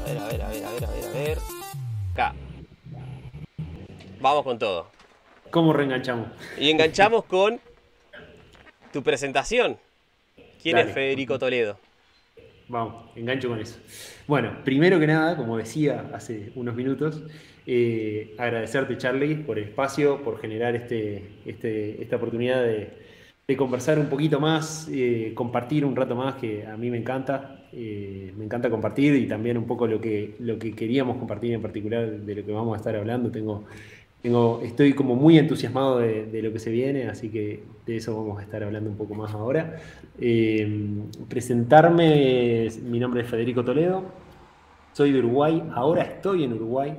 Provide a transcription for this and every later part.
A ver, a ver, a ver, a ver, a ver, a ver. Acá, vamos con todo. ¿Cómo reenganchamos? Y enganchamos con tu presentación. ¿Quién es Dale, Federico Toledo? vamos, engancho con eso. Bueno, primero que nada, como decía hace unos minutos, agradecerte, Charlie, por el espacio, por generar esta oportunidad de conversar un poquito más, compartir un rato más, que a mí me encanta compartir y también un poco lo que queríamos compartir en particular de lo que vamos a estar hablando. Estoy como muy entusiasmado de lo que se viene, así que de eso vamos a estar hablando un poco más ahora. Presentarme, mi nombre es Federico Toledo, soy de Uruguay, ahora estoy en Uruguay,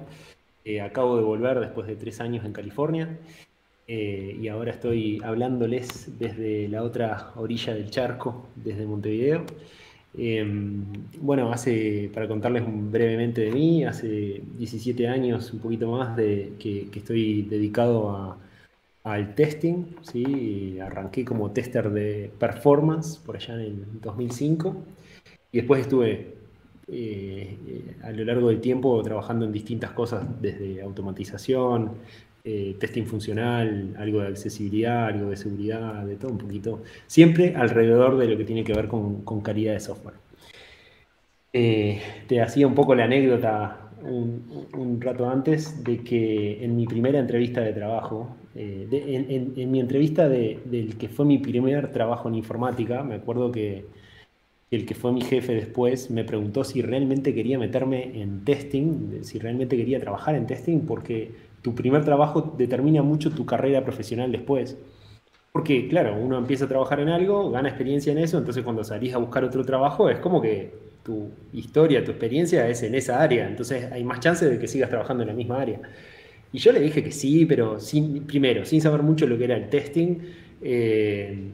acabo de volver después de 3 años en California, y ahora estoy hablándoles desde la otra orilla del charco, desde Montevideo. Eh, bueno, para contarles brevemente de mí, hace 17 años, un poquito más, que estoy dedicado al testing, ¿sí? Arranqué como tester de performance por allá en el 2005 y después estuve a lo largo del tiempo trabajando en distintas cosas, desde automatización, testing funcional, algo de accesibilidad, algo de seguridad, de todo un poquito, siempre alrededor de lo que tiene que ver con calidad de software. Te hacía un poco la anécdota un rato antes de que en mi primera entrevista de trabajo, en mi entrevista del que fue mi primer trabajo en informática, me acuerdo que el que fue mi jefe después me preguntó si realmente quería meterme en testing, si realmente quería trabajar en testing, porque tu primer trabajo determina mucho tu carrera profesional después. Porque, claro, uno empieza a trabajar en algo, gana experiencia en eso, entonces cuando salís a buscar otro trabajo es como que tu historia, tu experiencia es en esa área, entonces hay más chances de que sigas trabajando en la misma área. Y yo le dije que sí, pero primero, sin saber mucho lo que era el testing, eh,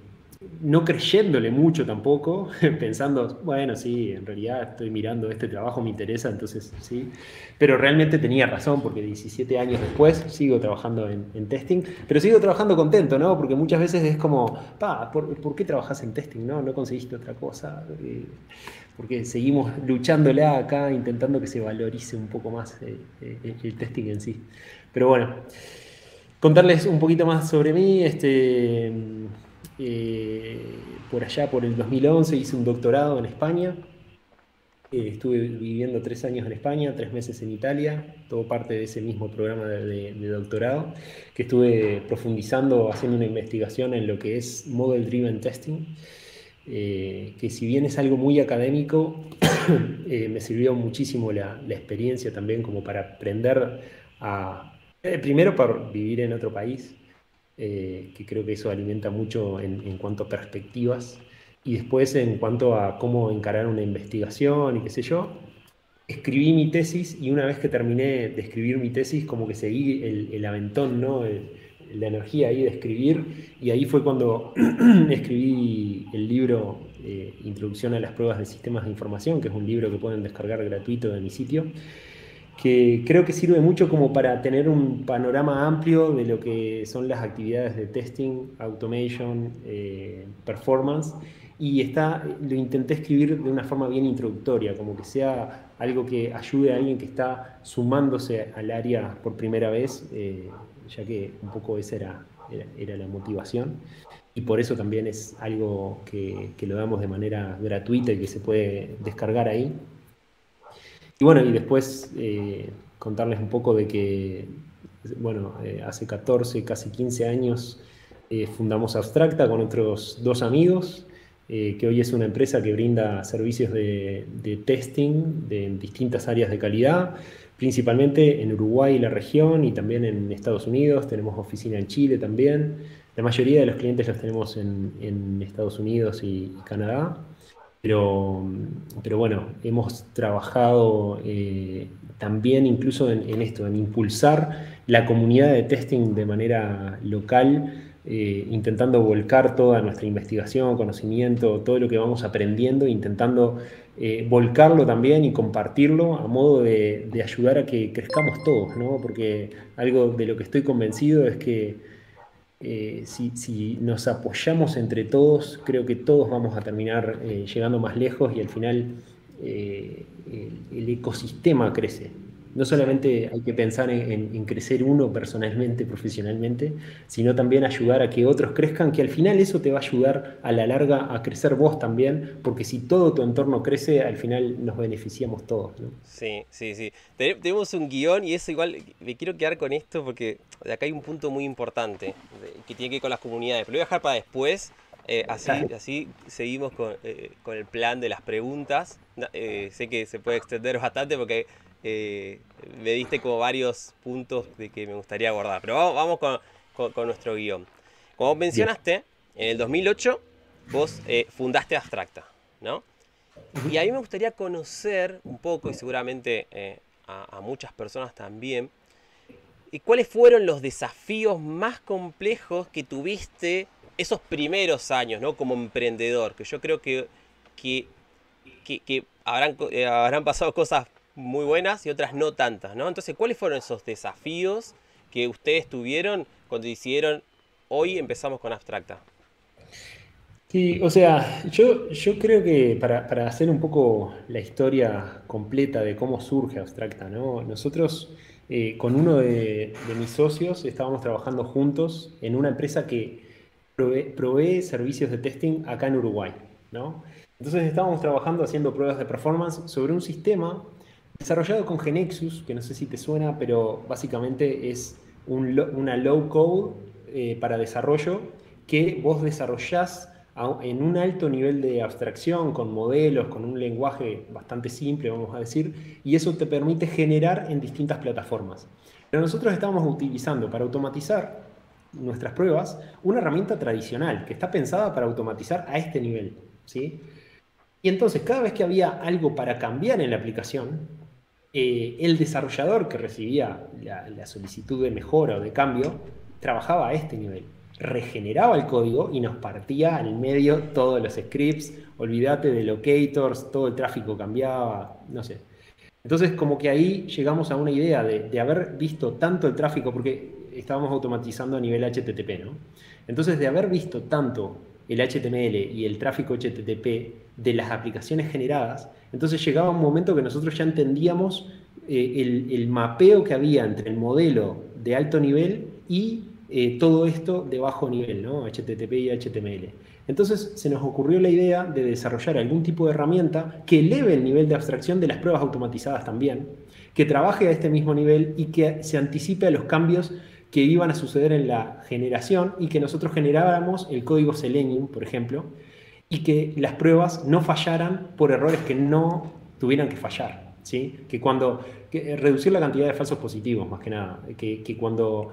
no creyéndole mucho tampoco, pensando, bueno, sí, en realidad estoy mirando este trabajo, me interesa, entonces sí. Pero realmente tenía razón, porque 17 años después sigo trabajando en testing, pero sigo trabajando contento, ¿no? Porque muchas veces es como, ¿por qué trabajas en testing? ¿No conseguiste otra cosa? Porque seguimos luchándola acá, intentando que se valorice un poco más el testing en sí. Pero bueno, contarles un poquito más sobre mí. Por allá, por el 2011, hice un doctorado en España. Estuve viviendo 3 años en España, 3 meses en Italia, todo parte de ese mismo programa de doctorado, que estuve profundizando, haciendo una investigación en lo que es Model Driven Testing, que si bien es algo muy académico, me sirvió muchísimo la experiencia también como para aprender primero para vivir en otro país, que creo que eso alimenta mucho en cuanto a perspectivas, y después en cuanto a cómo encarar una investigación y qué sé yo. Escribí mi tesis y una vez que terminé de escribir mi tesis, como que seguí el aventón, ¿no? La energía ahí de escribir, y ahí fue cuando escribí el libro Introducción a las pruebas de sistemas de información, que es un libro que pueden descargar gratuito de mi sitio, que creo que sirve mucho como para tener un panorama amplio de lo que son las actividades de testing, automation, performance, y lo intenté escribir de una forma bien introductoria, como que sea algo que ayude a alguien que está sumándose al área por primera vez, ya que un poco esa era la motivación. Y por eso también es algo que lo damos de manera gratuita y que se puede descargar ahí. Y bueno, y después contarles un poco de que, bueno, hace 14 casi 15 años fundamos Abstracta con otros dos amigos, que hoy es una empresa que brinda servicios de testing en distintas áreas de calidad, principalmente en Uruguay y la región, y también en Estados Unidos. Tenemos oficina en Chile también. La mayoría de los clientes los tenemos en Estados Unidos y Canadá. Pero, pero bueno, hemos trabajado también incluso en esto, en impulsar la comunidad de testing de manera local, intentando volcar toda nuestra investigación, conocimiento, todo lo que vamos aprendiendo, intentando volcarlo también y compartirlo a modo de ayudar a que crezcamos todos, ¿no? Porque algo de lo que estoy convencido es que si nos apoyamos entre todos, creo que todos vamos a terminar llegando más lejos, y al final el ecosistema crece. No solamente hay que pensar en crecer uno personalmente, profesionalmente, sino también ayudar a que otros crezcan, que al final eso te va a ayudar a la larga a crecer vos también, porque si todo tu entorno crece, al final nos beneficiamos todos, ¿no? Sí, sí, sí. Tenemos un guión y eso igual me quiero quedar con esto porque de acá hay un punto muy importante que tiene que ver con las comunidades. Pero lo voy a dejar para después. Así seguimos con el plan de las preguntas. Sé que se puede extender bastante porque eh, me diste como varios puntos de que me gustaría abordar. Pero vamos con nuestro guión. Como Bien. mencionaste, en el 2008 vos fundaste Abstracta, ¿no? Y a mí me gustaría conocer un poco, y seguramente a muchas personas también, y cuáles fueron los desafíos más complejos que tuviste esos primeros años, ¿no? Como emprendedor, que yo creo que, que habrán pasado cosas muy buenas y otras no tantas, ¿no? Entonces, ¿cuáles fueron esos desafíos que ustedes tuvieron cuando decidieron hoy empezamos con Abstracta? Sí, o sea, yo creo que para hacer un poco la historia completa de cómo surge Abstracta, ¿no? Nosotros con uno de mis socios estábamos trabajando juntos en una empresa que provee servicios de testing acá en Uruguay, ¿no? Entonces estábamos trabajando haciendo pruebas de performance sobre un sistema desarrollado con Genexus, que no sé si te suena, pero básicamente es una low code para desarrollo que vos desarrollás en un alto nivel de abstracción, con modelos, con un lenguaje bastante simple, vamos a decir, y eso te permite generar en distintas plataformas. Pero nosotros estamos utilizando para automatizar nuestras pruebas una herramienta tradicional que está pensada para automatizar a este nivel, ¿sí? Y entonces, cada vez que había algo para cambiar en la aplicación, el desarrollador que recibía la solicitud de mejora o de cambio trabajaba a este nivel. Regeneraba el código y nos partía al medio todos los scripts, olvídate de locators, todo el tráfico cambiaba, no sé. Entonces, como que ahí llegamos a una idea de haber visto tanto el tráfico, porque estábamos automatizando a nivel HTTP, ¿no? Entonces, de haber visto tanto el HTML y el tráfico HTTP de las aplicaciones generadas, entonces llegaba un momento que nosotros ya entendíamos el mapeo que había entre el modelo de alto nivel y todo esto de bajo nivel, ¿no? HTTP y HTML. Entonces se nos ocurrió la idea de desarrollar algún tipo de herramienta que eleve el nivel de abstracción de las pruebas automatizadas también, que trabaje a este mismo nivel y que se anticipe a los cambios que iban a suceder en la generación y que nosotros generáramos el código Selenium, por ejemplo, y que las pruebas no fallaran por errores que no tuvieran que fallar, ¿sí? Reducir la cantidad de falsos positivos, más que nada, que cuando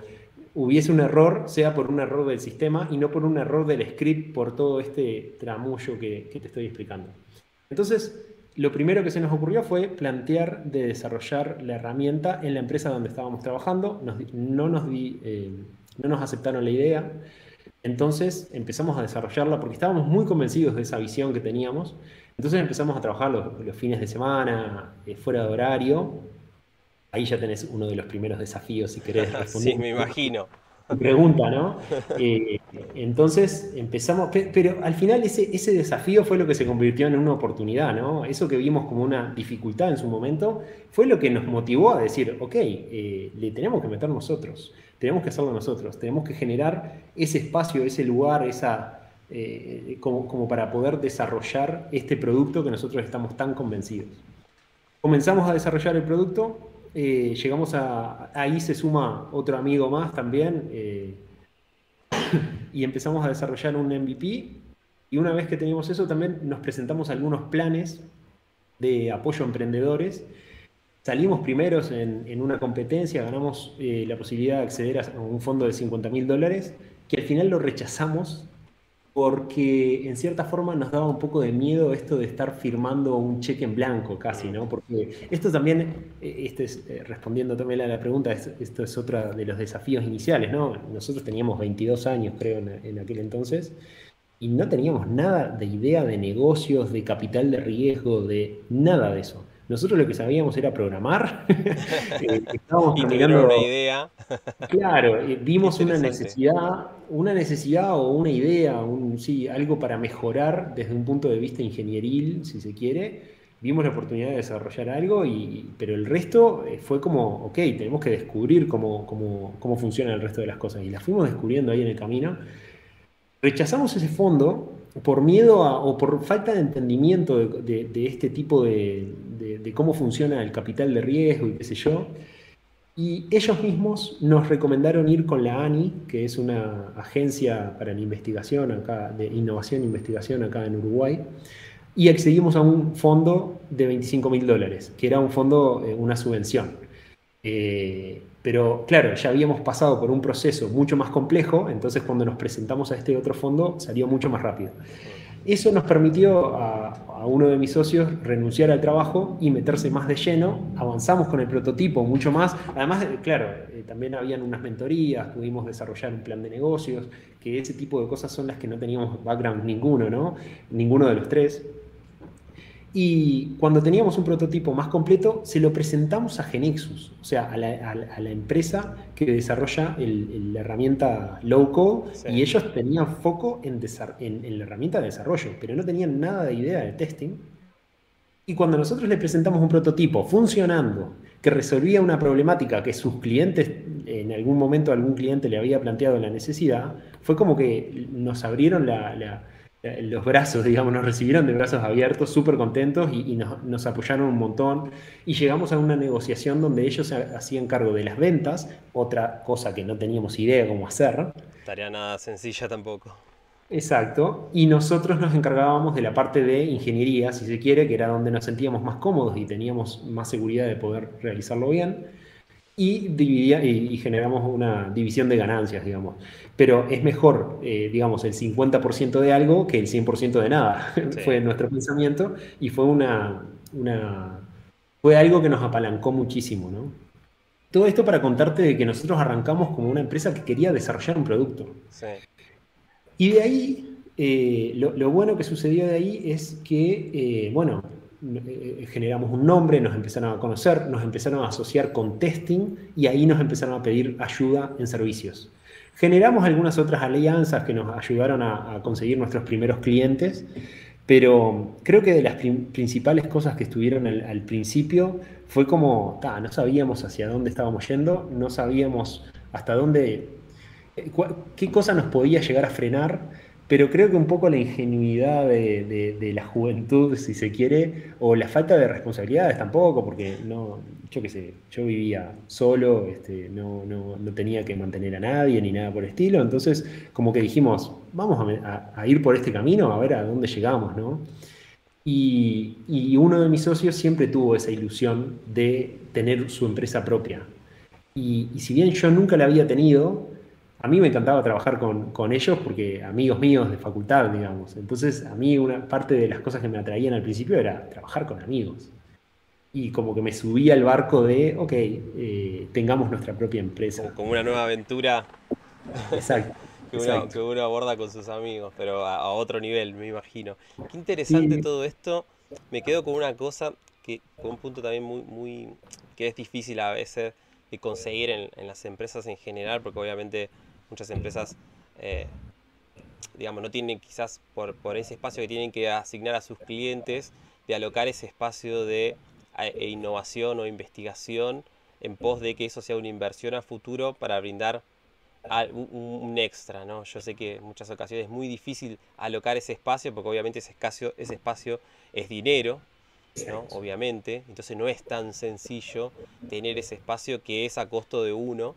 hubiese un error sea por un error del sistema y no por un error del script por todo este tramullo que te estoy explicando. Entonces, lo primero que se nos ocurrió fue plantear de desarrollar la herramienta en la empresa donde estábamos trabajando. No nos aceptaron la idea. Entonces empezamos a desarrollarla porque estábamos muy convencidos de esa visión que teníamos. Entonces empezamos a trabajar los fines de semana, fuera de horario. Ahí ya tenés uno de los primeros desafíos, si querés responder Sí, me imagino. tu pregunta, ¿no? Entonces empezamos, pero al final ese desafío fue lo que se convirtió en una oportunidad, ¿no? Eso que vimos como una dificultad en su momento fue lo que nos motivó a decir, ok, le tenemos que meter nosotros, tenemos que hacerlo nosotros, tenemos que generar ese espacio, ese lugar, como para poder desarrollar este producto que nosotros estamos tan convencidos. Comenzamos a desarrollar el producto, ahí se suma otro amigo más también, y empezamos a desarrollar un MVP. Y una vez que teníamos eso, también nos presentamos algunos planes de apoyo a emprendedores. Salimos primeros en una competencia, ganamos la posibilidad de acceder a un fondo de $50.000, que al final lo rechazamos porque en cierta forma nos daba un poco de miedo esto de estar firmando un cheque en blanco casi, Mm. ¿no? Porque esto también, respondiendo también a la pregunta, esto es otro de los desafíos iniciales, ¿no? Nosotros teníamos 22 años, creo, en aquel entonces, y no teníamos nada de idea de negocios, de capital de riesgo, de nada de eso. Nosotros lo que sabíamos era programar. Estábamos Y tuvieron una caminando. idea. Claro, Qué vimos interesante. una necesidad o una idea, sí, algo para mejorar desde un punto de vista ingenieril, si se quiere, vimos la oportunidad de desarrollar algo, pero el resto fue como, ok, tenemos que descubrir cómo funciona el resto de las cosas. Y las fuimos descubriendo ahí en el camino. Rechazamos ese fondo por miedo o por falta de entendimiento de este tipo de cómo funciona el capital de riesgo y qué sé yo. Y ellos mismos nos recomendaron ir con la ANI, que es una agencia para la investigación acá, de innovación e investigación acá en Uruguay, y accedimos a un fondo de $25.000, que era un fondo, una subvención. Pero claro, ya habíamos pasado por un proceso mucho más complejo, entonces cuando nos presentamos a este otro fondo salió mucho más rápido. Eso nos permitió a uno de mis socios renunciar al trabajo y meterse más de lleno. Avanzamos con el prototipo mucho más. Además, claro, también habían unas mentorías, pudimos desarrollar un plan de negocios, que ese tipo de cosas son las que no teníamos background ninguno, ¿no? Ninguno de los tres. Y cuando teníamos un prototipo más completo, se lo presentamos a Genexus, o sea, a la empresa que desarrolla la herramienta low code, Sí. y ellos tenían foco en la herramienta de desarrollo, pero no tenían nada de idea de testing. Y cuando nosotros le presentamos un prototipo funcionando, que resolvía una problemática que sus clientes, en algún momento algún cliente le había planteado la necesidad, fue como que nos abrieron los brazos, digamos, nos recibieron de brazos abiertos, súper contentos y nos apoyaron un montón. Y llegamos a una negociación donde ellos se hacían cargo de las ventas, otra cosa que no teníamos idea cómo hacer. Tarea nada sencilla tampoco. Exacto, y nosotros nos encargábamos de la parte de ingeniería, si se quiere, que era donde nos sentíamos más cómodos y teníamos más seguridad de poder realizarlo bien, y generamos una división de ganancias, digamos. Pero es mejor, digamos, el 50% de algo que el 100% de nada, Sí. fue nuestro pensamiento, y fue algo que nos apalancó muchísimo, ¿no? Todo esto para contarte de que nosotros arrancamos como una empresa que quería desarrollar un producto. Sí. Y de ahí, lo bueno que sucedió de ahí es que, bueno, generamos un nombre, nos empezaron a conocer, nos empezaron a asociar con testing y ahí nos empezaron a pedir ayuda en servicios. Generamos algunas otras alianzas que nos ayudaron a conseguir nuestros primeros clientes, pero creo que de las principales cosas que estuvieron al principio fue como, no sabíamos hacia dónde estábamos yendo, no sabíamos hasta dónde qué cosa nos podía llegar a frenar, pero creo que un poco la ingenuidad de la juventud, si se quiere, o la falta de responsabilidades tampoco, porque no, yo qué sé, yo vivía solo, no tenía que mantener a nadie ni nada por el estilo, entonces como que dijimos, vamos a ir por este camino, a ver a dónde llegamos, ¿no? Y uno de mis socios siempre tuvo esa ilusión de tener su empresa propia. Y si bien yo nunca la había tenido, a mí me encantaba trabajar con ellos porque amigos míos de facultad, digamos. Entonces, a mí una parte de las cosas que me atraían al principio era trabajar con amigos. Y como que me subí al barco de, ok, tengamos nuestra propia empresa. Como una nueva aventura Exacto, que exacto. uno aborda con sus amigos, pero a otro nivel, me imagino. Qué interesante Sí, todo esto. Me quedo con una cosa con un punto también que es difícil a veces de conseguir en las empresas en general, porque obviamente muchas empresas, eh, digamos, no tienen quizás por ese espacio que tienen que asignar a sus clientes, de alocar ese espacio de innovación o investigación en pos de que eso sea una inversión a futuro para brindar un extra, ¿no? Yo sé que en muchas ocasiones es muy difícil alocar ese espacio porque obviamente ese espacio es dinero, ¿no? exacto. Obviamente, entonces no es tan sencillo tener ese espacio que es a costo de uno,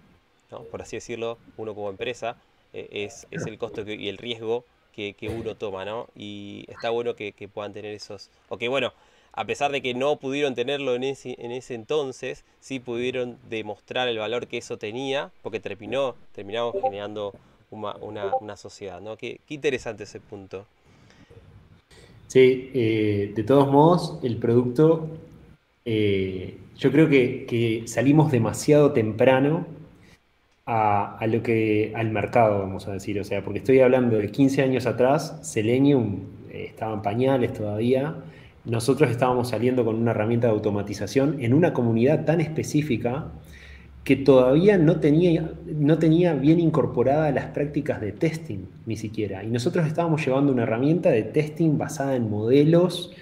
¿no? Por así decirlo, uno como empresa, es el costo y el riesgo que uno toma, ¿no? Y está bueno que puedan tener esos, o que bueno, a pesar de que no pudieron tenerlo en ese entonces, sí pudieron demostrar el valor que eso tenía, porque terminamos generando una sociedad, ¿no? Qué interesante ese punto. Sí, de todos modos, el producto, yo creo que salimos demasiado temprano al mercado, vamos a decir. O sea, porque estoy hablando de 15 años atrás, Selenium estaba en pañales todavía. Nosotros estábamos saliendo con una herramienta de automatización en una comunidad tan específica que todavía no tenía bien incorporadas las prácticas de testing, ni siquiera. Y nosotros estábamos llevando una herramienta de testing basada en modelos,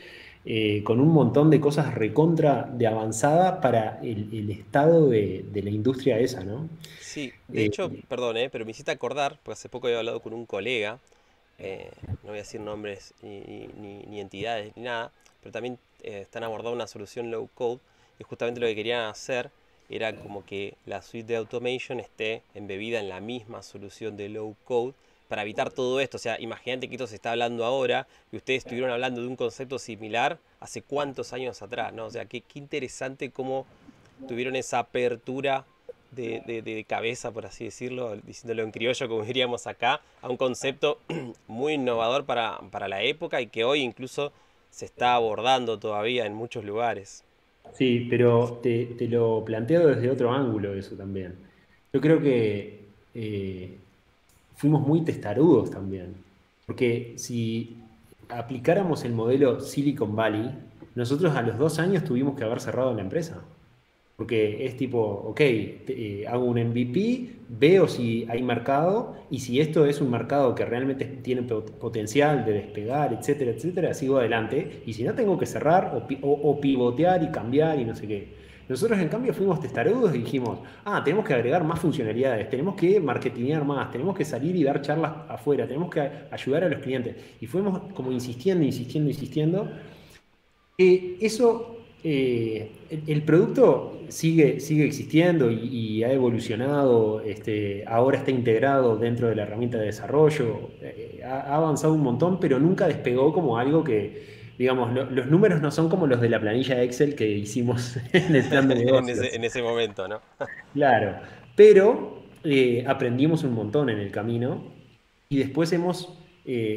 con un montón de cosas recontra de avanzada para el estado de la industria esa, ¿no? Sí, de Eh, hecho, perdón, pero me hiciste acordar, porque hace poco había hablado con un colega, no voy a decir nombres ni entidades ni nada, pero también están abordando una solución low code y justamente lo que querían hacer era como que la suite de automation esté embebida en la misma solución de low code para evitar todo esto. O sea, imagínate que esto se está hablando ahora y ustedes estuvieron hablando de un concepto similar hace cuántos años atrás, ¿no? O sea, qué interesante cómo tuvieron esa apertura de cabeza, por así decirlo, diciéndolo en criollo, como diríamos acá, a un concepto muy innovador para la época y que hoy incluso se está abordando todavía en muchos lugares. sí, pero te lo planteo desde otro ángulo eso también. Yo creo que fuimos muy testarudos también, porque si aplicáramos el modelo Silicon Valley, nosotros a los 2 años tuvimos que haber cerrado la empresa. Porque es tipo, ok, hago un MVP, veo si hay mercado y si esto es un mercado que realmente tiene potencial de despegar, etcétera, etcétera, sigo adelante. Y si no, tengo que cerrar o pivotear y cambiar y no sé qué. Nosotros, en cambio, fuimos testarudos y dijimos, tenemos que agregar más funcionalidades, tenemos que marketinear más, tenemos que salir y dar charlas afuera, tenemos que ayudar a los clientes. Y fuimos como insistiendo, insistiendo, insistiendo. Eso, el producto sigue existiendo y ha evolucionado, ahora está integrado dentro de la herramienta de desarrollo, ha avanzado un montón, pero nunca despegó como algo que, digamos, los números no son como los de la planilla de Excel que hicimos en el plan de negocios. En ese momento, ¿no? Claro, pero aprendimos un montón en el camino y después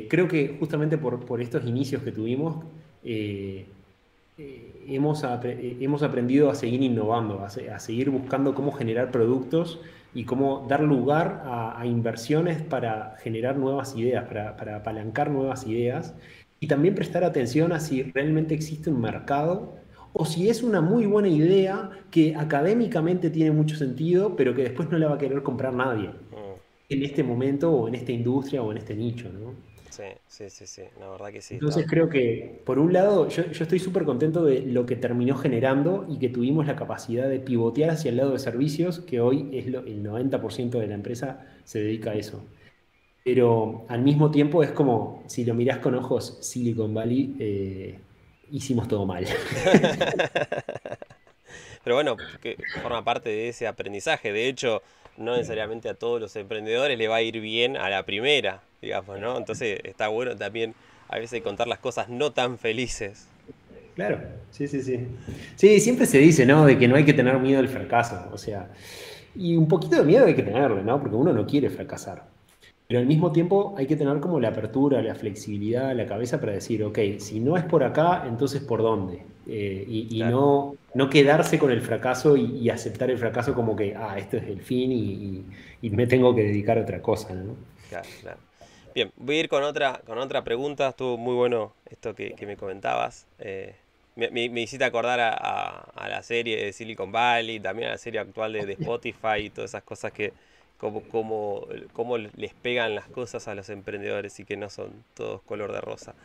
creo que justamente por estos inicios que tuvimos, eh, hemos aprendido a seguir innovando, a seguir buscando cómo generar productos y cómo dar lugar a inversiones para generar nuevas ideas, para apalancar nuevas ideas y también prestar atención a si realmente existe un mercado o si es una muy buena idea que académicamente tiene mucho sentido, pero que después no la va a querer comprar nadie Mm, en este momento o en esta industria o en este nicho, ¿no? sí, sí, sí, sí, la verdad que sí, Entonces está. creo que, por un lado, yo estoy súper contento de lo que terminó generando y que tuvimos la capacidad de pivotear hacia el lado de servicios, que hoy el 90% de la empresa se dedica a eso. Pero al mismo tiempo es como, si lo mirás con ojos Silicon Valley, hicimos todo mal. Pero bueno, que forma parte de ese aprendizaje. De hecho, no necesariamente a todos los emprendedores le va a ir bien a la primera, digamos, ¿no? Entonces está bueno también a veces contar las cosas no tan felices. Claro, sí, sí, sí. Sí, siempre se dice, ¿no? De que no hay que tener miedo al fracaso. O sea, y un poquito de miedo hay que tenerle, ¿no? Porque uno no quiere fracasar. Pero al mismo tiempo hay que tener como la apertura, la flexibilidad, la cabeza para decir, ok, si no es por acá, entonces ¿por dónde? Y Claro, no quedarse con el fracaso y aceptar el fracaso como que, esto es el fin y me tengo que dedicar a otra cosa, ¿no? claro, claro. Bien, voy a ir con otra pregunta. Estuvo muy bueno esto que me comentabas. Me hiciste acordar a la serie de Silicon Valley, también a la serie actual de Spotify y todas esas cosas que, cómo les pegan las cosas a los emprendedores y que no son todos color de rosa.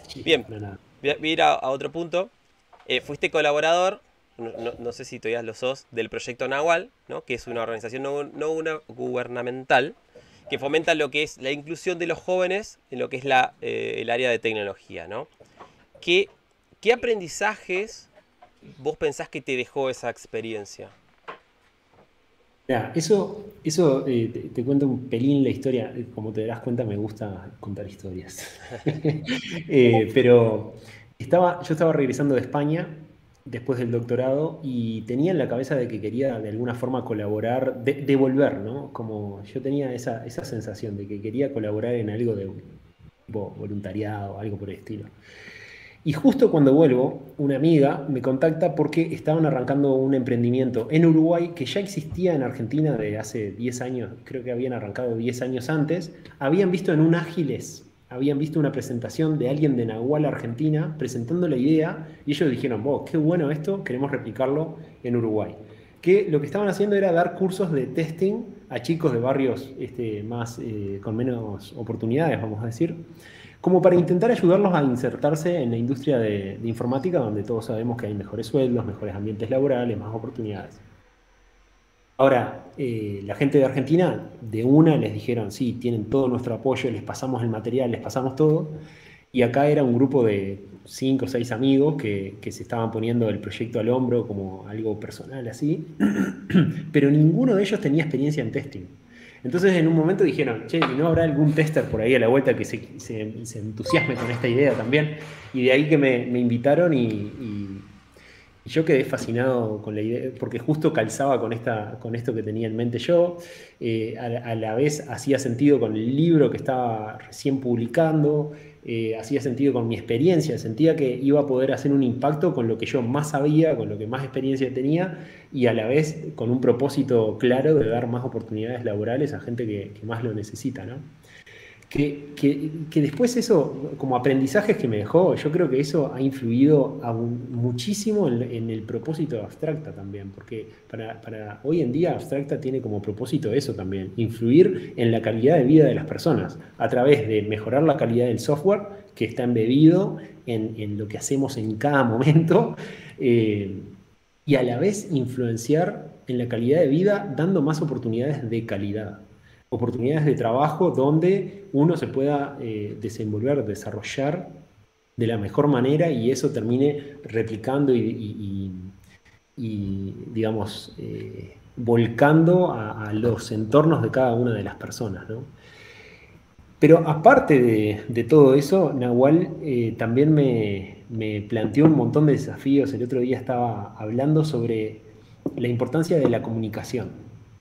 Sí, Bien, no, nada. voy a ir a otro punto. Fuiste colaborador, no sé si todavía lo sos, del proyecto Nahual, ¿no? Que es una organización no una gubernamental que fomenta lo que es la inclusión de los jóvenes en lo que es el área de tecnología, ¿no? ¿Qué, ¿Qué aprendizajes vos pensás que te dejó esa experiencia? Ya, eso te cuento un pelín la historia. Como te darás cuenta, me gusta contar historias. Pero yo estaba regresando de España después del doctorado y tenía en la cabeza de que quería de alguna forma colaborar, devolver, ¿no? Como yo tenía esa sensación de que quería colaborar en algo de tipo voluntariado, algo por el estilo. Y justo cuando vuelvo, una amiga me contacta porque estaban arrancando un emprendimiento en Uruguay que ya existía en Argentina de hace 10 años, creo que habían arrancado 10 años antes. Habían visto en un Ágiles, habían visto una presentación de alguien de Nahual, Argentina, presentando la idea y ellos dijeron, vos, qué bueno esto, queremos replicarlo en Uruguay. Que lo que estaban haciendo era dar cursos de testing a chicos de barrios con menos oportunidades, vamos a decir, como para intentar ayudarlos a insertarse en la industria de informática, donde todos sabemos que hay mejores sueldos, mejores ambientes laborales, más oportunidades. Ahora, la gente de Argentina, de una les dijeron, sí, tienen todo nuestro apoyo, les pasamos el material, les pasamos todo. Y acá era un grupo de 5 o 6 amigos que se estaban poniendo el proyecto al hombro como algo personal así, pero ninguno de ellos tenía experiencia en testing. Entonces en un momento dijeron, che, ¿y no habrá algún tester por ahí a la vuelta que se entusiasme con esta idea también? Y de ahí que me invitaron y yo quedé fascinado con la idea, porque justo calzaba con esto que tenía en mente yo. A la vez hacía sentido con el libro que estaba recién publicando, hacía sentido con mi experiencia, sentía que iba a poder hacer un impacto con lo que yo más sabía, con lo que más experiencia tenía, y a la vez con un propósito claro de dar más oportunidades laborales a gente que más lo necesita, ¿no? Que después eso, como aprendizajes que me dejó, yo creo que eso ha influido muchísimo en el propósito de Abstracta también, porque para hoy en día Abstracta tiene como propósito eso también, influir en la calidad de vida de las personas, a través de mejorar la calidad del software que está embebido en lo que hacemos en cada momento, eh, y a la vez influenciar en la calidad de vida dando más oportunidades de calidad, oportunidades de trabajo donde uno se pueda desenvolver, desarrollar de la mejor manera y eso termine replicando digamos, volcando a los entornos de cada una de las personas, ¿no? Pero aparte de todo eso, Nahual también me planteó un montón de desafíos. El otro día estaba hablando sobre la importancia de la comunicación,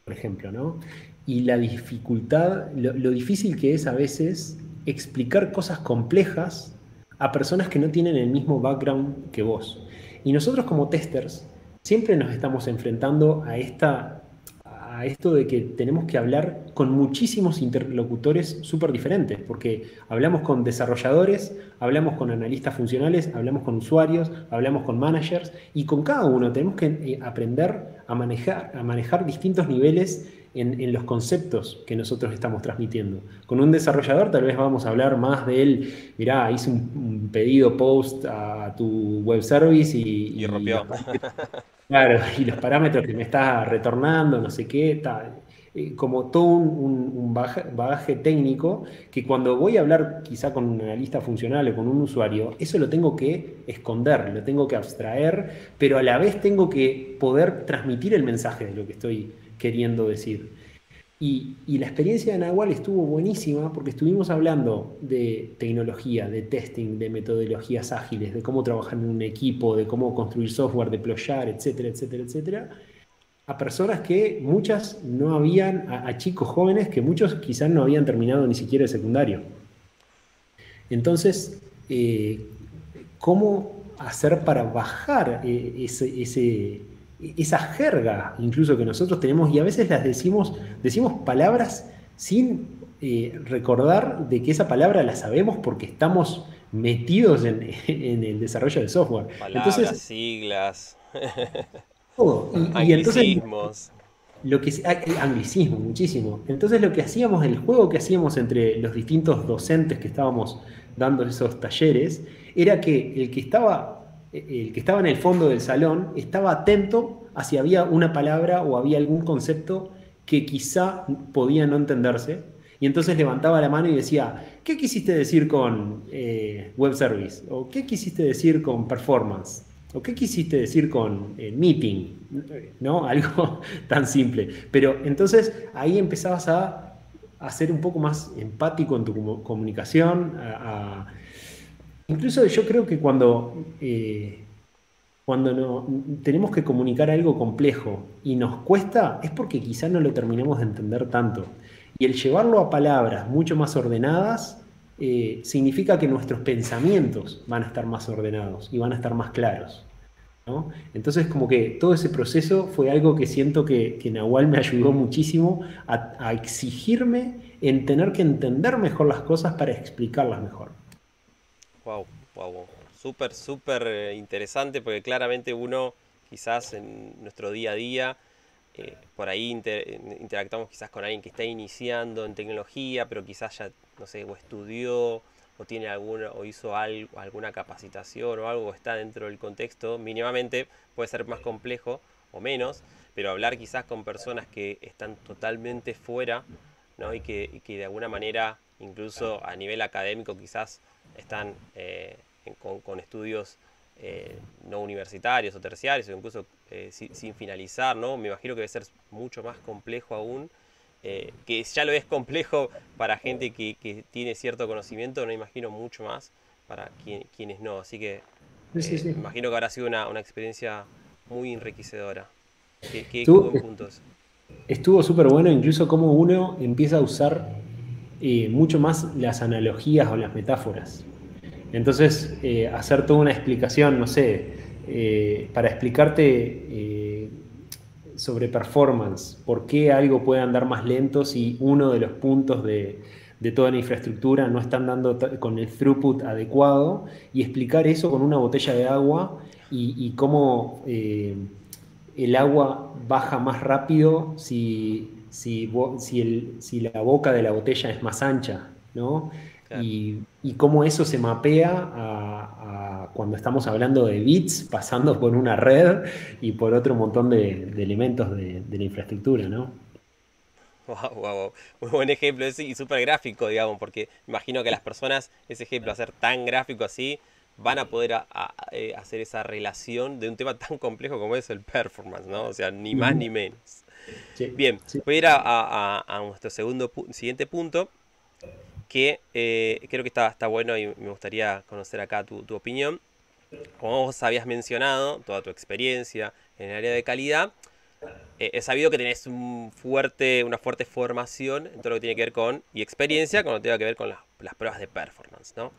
por ejemplo, ¿no? Y la dificultad, lo difícil que es a veces explicar cosas complejas a personas que no tienen el mismo background que vos. Y nosotros como testers siempre nos estamos enfrentando a esto de que tenemos que hablar con muchísimos interlocutores súper diferentes, porque hablamos con desarrolladores, hablamos con analistas funcionales, hablamos con usuarios, hablamos con managers, y con cada uno tenemos que aprender a manejar distintos niveles en los conceptos que nosotros estamos transmitiendo. Con un desarrollador tal vez vamos a hablar más de él, mirá, hice un pedido post a tu web service Y y rompió. claro, y los parámetros que me está retornando, no sé qué, tal. Como todo un bagaje técnico que cuando voy a hablar quizá con un analista funcional o con un usuario, eso lo tengo que esconder, lo tengo que abstraer, pero a la vez tengo que poder transmitir el mensaje de lo que estoy queriendo decir. Y la experiencia de Nahual estuvo buenísima porque estuvimos hablando de tecnología, de testing, de metodologías ágiles, de cómo trabajar en un equipo, de cómo construir software, deployar, etcétera, etcétera, etcétera, a personas que muchas no habían, a chicos jóvenes que muchos quizás no habían terminado ni siquiera el secundario. Entonces, ¿cómo hacer para bajar esa jerga incluso que nosotros tenemos? Y a veces decimos palabras sin recordar de que esa palabra la sabemos porque estamos metidos en el desarrollo del software. Palabras, Entonces, siglas, todo. Y entonces anglicismos. anglicismo, muchísimo. Entonces lo que hacíamos, el juego que hacíamos entre los distintos docentes que estábamos dando esos talleres, era que el que estaba en el fondo del salón estaba atento a si había una palabra o había algún concepto que quizá podía no entenderse. Y entonces levantaba la mano y decía, ¿qué quisiste decir con web service? ¿O qué quisiste decir con performance? ¿O qué quisiste decir con meeting? ¿No? Algo tan simple. Pero entonces ahí empezabas a ser un poco más empático en tu comunicación. Incluso yo creo que cuando tenemos que comunicar algo complejo y nos cuesta, es porque quizá no lo terminamos de entender tanto. Y el llevarlo a palabras mucho más ordenadas significa que nuestros pensamientos van a estar más ordenados y van a estar más claros, ¿no? Entonces, como que todo ese proceso fue algo que siento que Nahual me ayudó muchísimo a exigirme en tener que entender mejor las cosas para explicarlas mejor. Wow, wow, wow. Súper, súper interesante porque claramente uno quizás en nuestro día a día, por ahí interactuamos quizás con alguien que está iniciando en tecnología, pero quizás ya, no sé, o estudió o tiene alguna, o hizo algo, alguna capacitación o algo, está dentro del contexto, mínimamente puede ser más complejo o menos, pero hablar quizás con personas que están totalmente fuera, ¿no? Y que de alguna manera, incluso a nivel académico, quizás están con estudios no universitarios o terciarios, o incluso sin finalizar, ¿no? Me imagino que debe ser mucho más complejo aún, que ya lo es complejo para gente que tiene cierto conocimiento, no me imagino mucho más para quienes no. Así que Sí, sí, me sí. imagino que habrá sido una experiencia muy enriquecedora. Qué Estuvo, buen punto es. estuvo súper bueno incluso cómo uno empieza a usar mucho más las analogías o las metáforas. Entonces, hacer toda una explicación, no sé, para explicarte sobre performance, por qué algo puede andar más lento si uno de los puntos de toda la infraestructura no están dando con el throughput adecuado, y explicar eso con una botella de agua y cómo el agua baja más rápido si la boca de la botella es más ancha, ¿no? Claro. Y cómo eso se mapea a cuando estamos hablando de bits pasando por una red y por otro montón de elementos de la infraestructura, ¿no? Wow, wow, wow. Muy buen ejemplo ese y súper gráfico, digamos, porque imagino que las personas, ese ejemplo, hacer tan gráfico así, van a poder hacer esa relación de un tema tan complejo como es el performance, ¿no? O sea, ni más Ujú. ni menos. Sí, Bien, sí. voy a ir a nuestro siguiente punto, que creo que está bueno y me gustaría conocer acá tu opinión. Como vos habías mencionado, toda tu experiencia en el área de calidad, he sabido que tenés una fuerte formación en todo lo que tiene que ver con, y experiencia con lo que tiene que ver con las pruebas de performance, ¿no?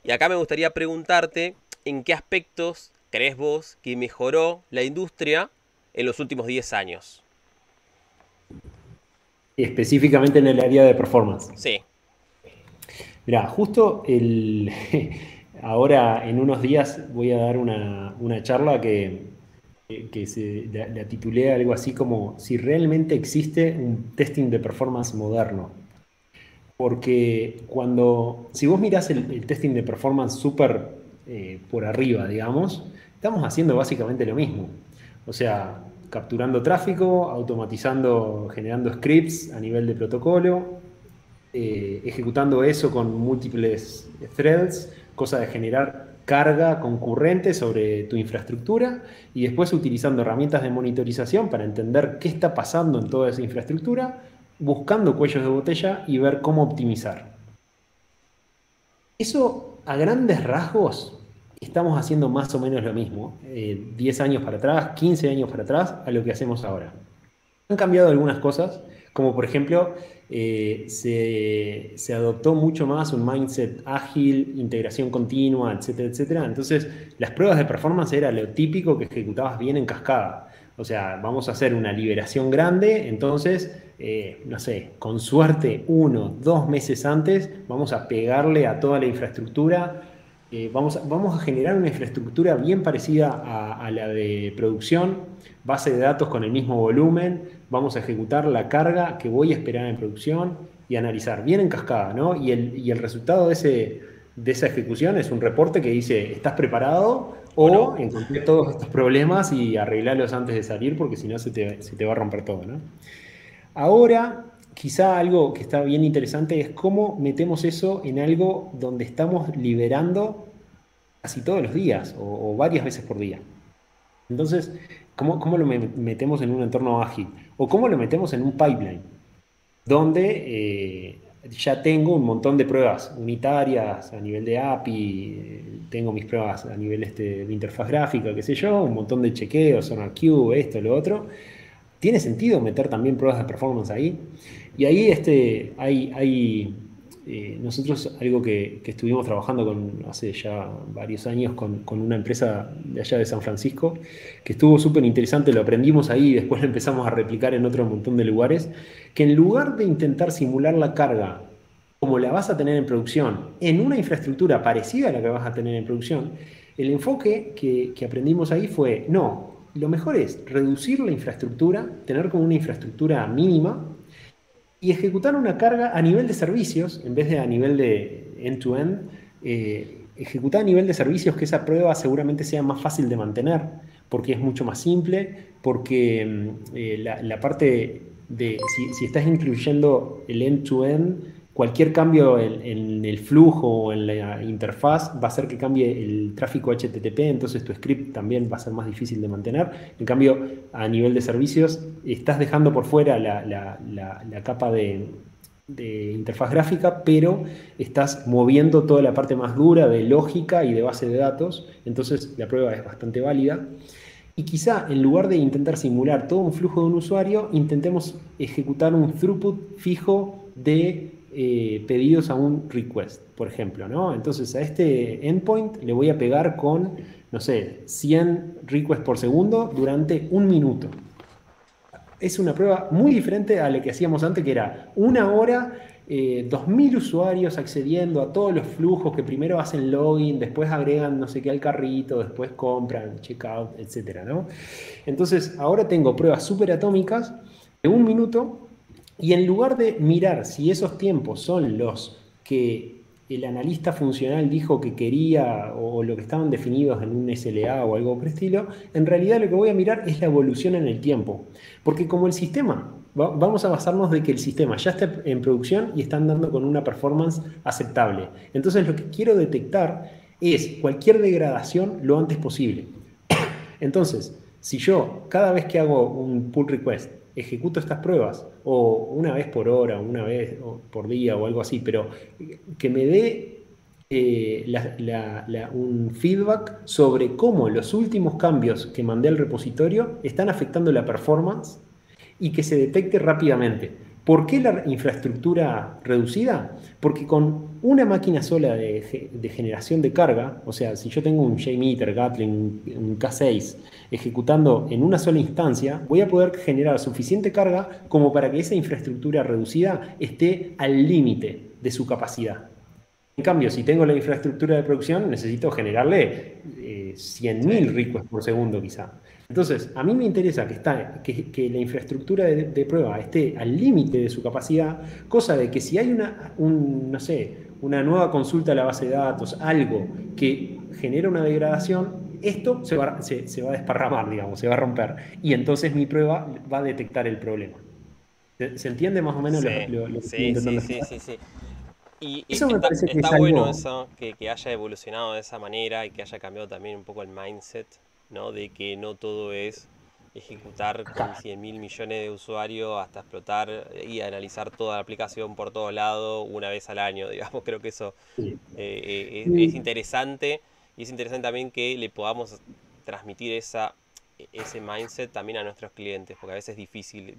Y acá me gustaría preguntarte en qué aspectos crees vos que mejoró la industria en los últimos 10 años. Específicamente en el área de performance. Sí. Mira, justo ahora en unos días voy a dar una charla que la titulé algo así como si realmente existe un testing de performance moderno. Porque si vos mirás el testing de performance súper por arriba, digamos, estamos haciendo básicamente lo mismo. O sea, capturando tráfico, automatizando, generando scripts a nivel de protocolo, ejecutando eso con múltiples threads, cosa de generar carga concurrente sobre tu infraestructura, y después utilizando herramientas de monitorización para entender qué está pasando en toda esa infraestructura, buscando cuellos de botella y ver cómo optimizar. Eso, a grandes rasgos, estamos haciendo más o menos lo mismo, 10 años para atrás, 15 años para atrás, a lo que hacemos ahora. Han cambiado algunas cosas, como por ejemplo, se adoptó mucho más un mindset ágil, integración continua, etcétera, etcétera. Entonces, las pruebas de performance era lo típico que ejecutabas bien en cascada. O sea, vamos a hacer una liberación grande, entonces, no sé, con suerte, 1, 2 meses antes, vamos a pegarle a toda la infraestructura. Vamos a generar una infraestructura bien parecida a la de producción, base de datos con el mismo volumen, vamos a ejecutar la carga que voy a esperar en producción y analizar bien en cascada, ¿no? Y el resultado de esa ejecución es un reporte que dice, ¿estás preparado? ¿O no? O encontré todos estos problemas y arreglarlos antes de salir porque si no se te va a romper todo, ¿no? Ahora, quizá algo que está bien interesante es cómo metemos eso en algo donde estamos liberando casi todos los días o varias veces por día. Entonces, ¿cómo lo metemos en un entorno ágil? ¿O cómo lo metemos en un pipeline? Donde ya tengo un montón de pruebas unitarias a nivel de API, tengo mis pruebas a nivel de interfaz gráfica, qué sé yo, un montón de chequeos, SonarQube, esto, lo otro. ¿Tiene sentido meter también pruebas de performance ahí? Y ahí nosotros algo que estuvimos trabajando hace ya varios años con una empresa de allá de San Francisco, que estuvo súper interesante, lo aprendimos ahí y después lo empezamos a replicar en otro montón de lugares, que en lugar de intentar simular la carga como la vas a tener en producción, en una infraestructura parecida a la que vas a tener en producción, el enfoque que aprendimos ahí fue, no, lo mejor es reducir la infraestructura, tener como una infraestructura mínima y ejecutar una carga a nivel de servicios, en vez de a nivel de end-to-end, ejecutar a nivel de servicios, que esa prueba seguramente sea más fácil de mantener, porque es mucho más simple, porque la parte de, si estás incluyendo el end-to-end, cualquier cambio en el flujo o en la interfaz va a hacer que cambie el tráfico HTTP, entonces tu script también va a ser más difícil de mantener. En cambio, a nivel de servicios, estás dejando por fuera la capa de interfaz gráfica, pero estás moviendo toda la parte más dura de lógica y de base de datos, entonces la prueba es bastante válida. Y quizá en lugar de intentar simular todo un flujo de un usuario, intentemos ejecutar un throughput fijo de pedidos a un request, por ejemplo, ¿no? Entonces a este endpoint le voy a pegar con, no sé, 100 requests por segundo durante un minuto. Es una prueba muy diferente a la que hacíamos antes, que era una hora, 2000 usuarios accediendo a todos los flujos que primero hacen login, después agregan no sé qué al carrito, después compran, checkout, etcétera, ¿no? Entonces, ahora tengo pruebas súper atómicas de un minuto y en lugar de mirar si esos tiempos son los que el analista funcional dijo que quería o lo que estaban definidos en un SLA o algo por el estilo, en realidad lo que voy a mirar es la evolución en el tiempo. Porque como el sistema, vamos a basarnos de que el sistema ya está en producción y está andando con una performance aceptable. Entonces lo que quiero detectar es cualquier degradación lo antes posible. Entonces, si yo cada vez que hago un pull request ejecuto estas pruebas, o una vez por hora, una vez por día o algo así, pero que me dé un feedback sobre cómo los últimos cambios que mandé al repositorio están afectando la performance y que se detecte rápidamente. ¿Por qué la infraestructura reducida? Porque con una máquina sola de generación de carga, o sea, si yo tengo un JMeter, Gatling, un K6, ejecutando en una sola instancia, voy a poder generar suficiente carga como para que esa infraestructura reducida esté al límite de su capacidad. En cambio, si tengo la infraestructura de producción, necesito generarle 100.000 requests por segundo quizá. Entonces, a mí me interesa que la infraestructura de prueba esté al límite de su capacidad, cosa de que si hay no sé, una nueva consulta a la base de datos, algo que genera una degradación, esto se va a desparramar, digamos, se va a romper. Y entonces mi prueba va a detectar el problema. ¿Se entiende más o menos Sí, lo que estoy sí, sí, intentando sí, explicar? sí, sí. Y Eso me está, parece que está es bueno algo... eso, que haya evolucionado de esa manera y que haya cambiado también un poco el mindset, ¿no? De que no todo es ejecutar con 100 mil millones de usuarios hasta explotar y analizar toda la aplicación por todos lados una vez al año, digamos. Creo que eso Sí. es Y- interesante y es interesante también que le podamos transmitir ese mindset también a nuestros clientes, porque a veces es difícil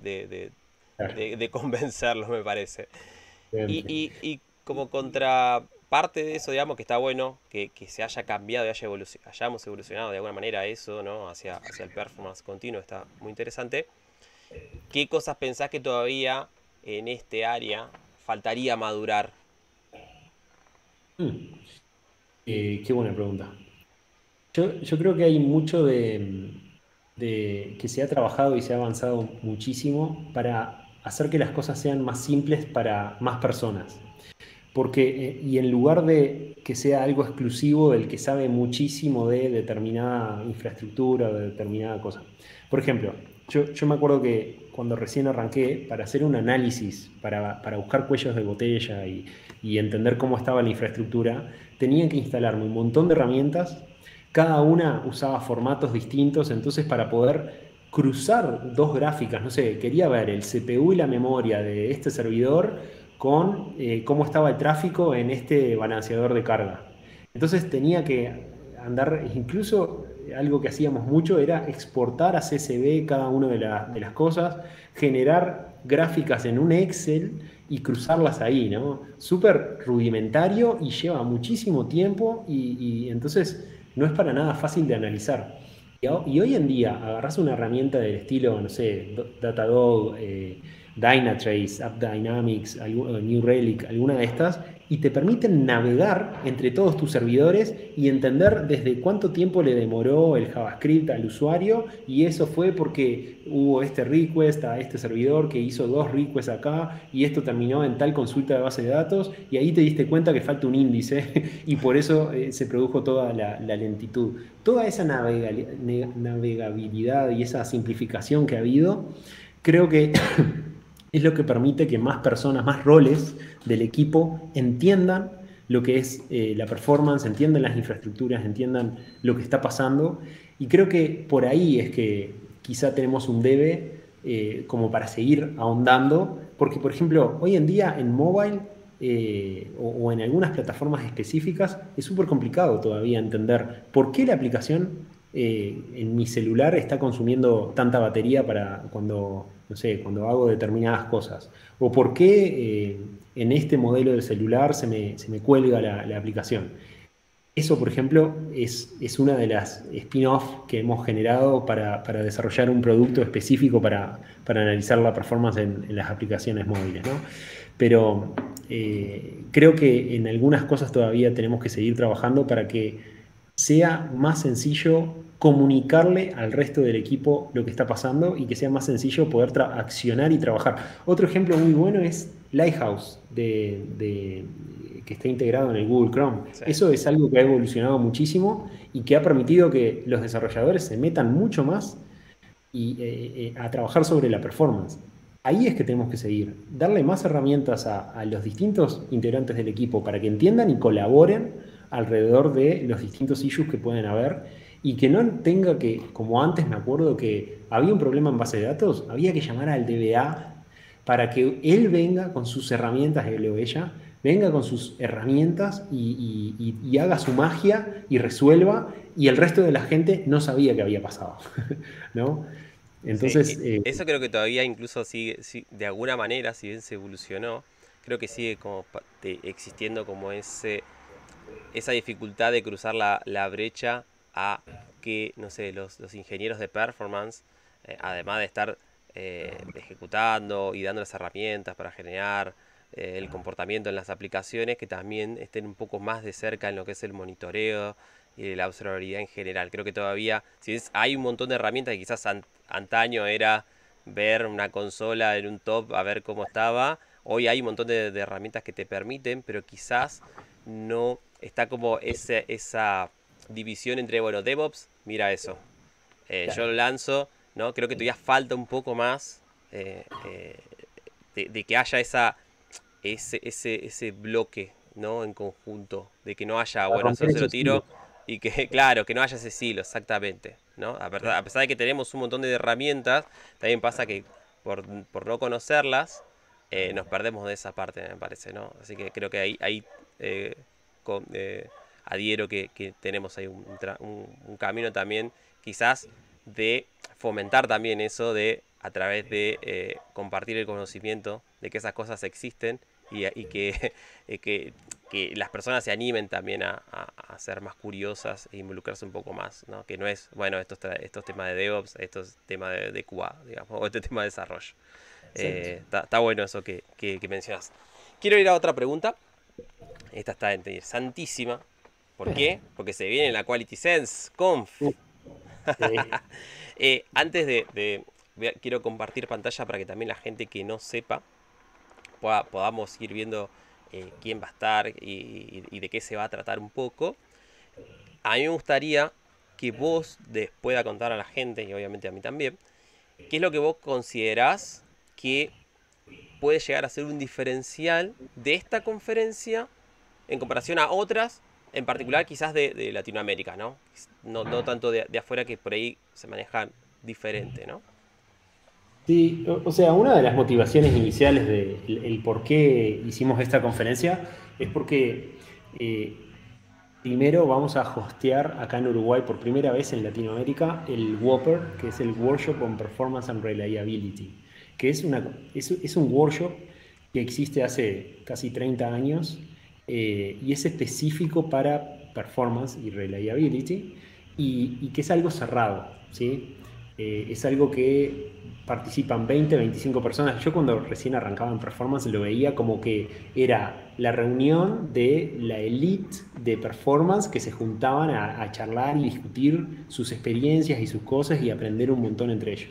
claro, de convencerlos, me parece. obviamente. Y como contraparte de eso, digamos que está bueno que se haya cambiado y hayamos evolucionado de alguna manera eso, ¿no? Hacia el performance continuo, está muy interesante. ¿Qué cosas pensás que todavía en este área faltaría madurar? Mm, qué buena pregunta. Yo creo que hay mucho de que se ha trabajado y se ha avanzado muchísimo para hacer que las cosas sean más simples para más personas. Porque, y en lugar de que sea algo exclusivo del que sabe muchísimo de determinada infraestructura o de determinada cosa. Por ejemplo, yo me acuerdo que cuando recién arranqué, para hacer un análisis, para buscar cuellos de botella y entender cómo estaba la infraestructura, tenía que instalarme un montón de herramientas, cada una usaba formatos distintos, entonces para poder cruzar dos gráficas, no sé, quería ver el CPU y la memoria de este servidor con cómo estaba el tráfico en este balanceador de carga. Entonces tenía que andar, incluso algo que hacíamos mucho era exportar a CSV cada una de las cosas, generar gráficas en un Excel y cruzarlas ahí, ¿no? Súper rudimentario y lleva muchísimo tiempo y entonces no es para nada fácil de analizar. Y hoy en día agarras una herramienta del estilo, no sé, Datadog, Dynatrace, AppDynamics, New Relic, alguna de estas, y te permiten navegar entre todos tus servidores y entender desde cuánto tiempo le demoró el JavaScript al usuario, y eso fue porque hubo este request a este servidor que hizo 2 requests acá, y esto terminó en tal consulta de base de datos, y ahí te diste cuenta que falta un índice, y por eso se produjo toda la lentitud. Toda esa navegabilidad y esa simplificación que ha habido, creo que es lo que permite que más personas, más roles del equipo entiendan lo que es la performance, entiendan las infraestructuras, entiendan lo que está pasando. Y creo que por ahí es que quizá tenemos un debe como para seguir ahondando, porque por ejemplo, hoy en día en mobile o en algunas plataformas específicas es súper complicado todavía entender por qué la aplicación en mi celular está consumiendo tanta batería para cuando, no sé, cuando hago determinadas cosas. O por qué en este modelo de celular se me cuelga la aplicación. Eso, por ejemplo, es una de las spin-off que hemos generado para desarrollar un producto específico para analizar la performance en las aplicaciones móviles, ¿no? Pero creo que en algunas cosas todavía tenemos que seguir trabajando para que sea más sencillo comunicarle al resto del equipo lo que está pasando y que sea más sencillo poder accionar y trabajar. Otro ejemplo muy bueno es Lighthouse, que está integrado en el Google Chrome. Sí. Eso es algo que ha evolucionado muchísimo y que ha permitido que los desarrolladores se metan mucho más a trabajar sobre la performance. Ahí es que tenemos que seguir, darle más herramientas a los distintos integrantes del equipo para que entiendan y colaboren alrededor de los distintos issues que pueden haber y que no tenga que, como antes me acuerdo que había un problema en base de datos, había que llamar al DBA para que él venga con sus herramientas, él o ella, venga con sus herramientas y haga su magia y resuelva, y el resto de la gente no sabía qué había pasado, ¿no? Sí, Entonces, eso creo que todavía incluso sigue, de alguna manera, si bien se evolucionó, creo que sigue como existiendo como esa dificultad de cruzar la brecha a que, no sé, los ingenieros de performance, además de estar ejecutando y dando las herramientas para generar el comportamiento en las aplicaciones, que también estén un poco más de cerca en lo que es el monitoreo y la observabilidad en general. Creo que todavía, si hay un montón de herramientas que quizás antaño era ver una consola en un top a ver cómo estaba, hoy hay un montón de herramientas que te permiten, pero quizás no está como esa división entre, bueno, DevOps, mira eso, yo claro, lo lanzo, ¿no? Creo que todavía falta un poco más eh, eh, de que haya ese bloque, ¿no? En conjunto, de que no haya, para bueno, romper eso se lo esos hilos. tiro y que, claro, que no haya ese silo, exactamente, ¿no? A pesar de que tenemos un montón de herramientas, también pasa que por no conocerlas, nos perdemos de esa parte, me parece, ¿no? Así que creo que ahí eh, adhiero que tenemos ahí un camino también, quizás, de fomentar también eso de a través de compartir el conocimiento de que esas cosas existen y que las personas se animen también a ser más curiosas e involucrarse un poco más, ¿no? Que no es, bueno, estos temas de DevOps, estos temas de QA, digamos, o este tema de desarrollo. Exacto. Está bueno eso que mencionas. Quiero ir a otra pregunta. Esta está interesantísima. ¿Por qué? Porque se viene la Quality Sense Conf. Uh, sí. Antes quiero compartir pantalla para que también la gente que no sepa podamos ir viendo quién va a estar y de qué se va a tratar un poco. A mí me gustaría que vos pueda contar a la gente, y obviamente a mí también, qué es lo que vos considerás que puede llegar a ser un diferencial de esta conferencia en comparación a otras, en particular quizás de Latinoamérica, ¿no? No tanto de afuera, que por ahí se manejan diferente, ¿no? Sí, o sea, una de las motivaciones iniciales de el por qué hicimos esta conferencia es porque primero vamos a hostear acá en Uruguay por primera vez en Latinoamérica el Whopper, que es el Workshop on Performance and Reliability, que es un workshop que existe hace casi 30 años y es específico para performance y reliability y que es algo cerrado, ¿sí? Es algo que participan 20, 25 personas. Yo cuando recién arrancaba en performance lo veía como que era la reunión de la elite de performance que se juntaban a charlar y discutir sus experiencias y sus cosas y aprender un montón entre ellos.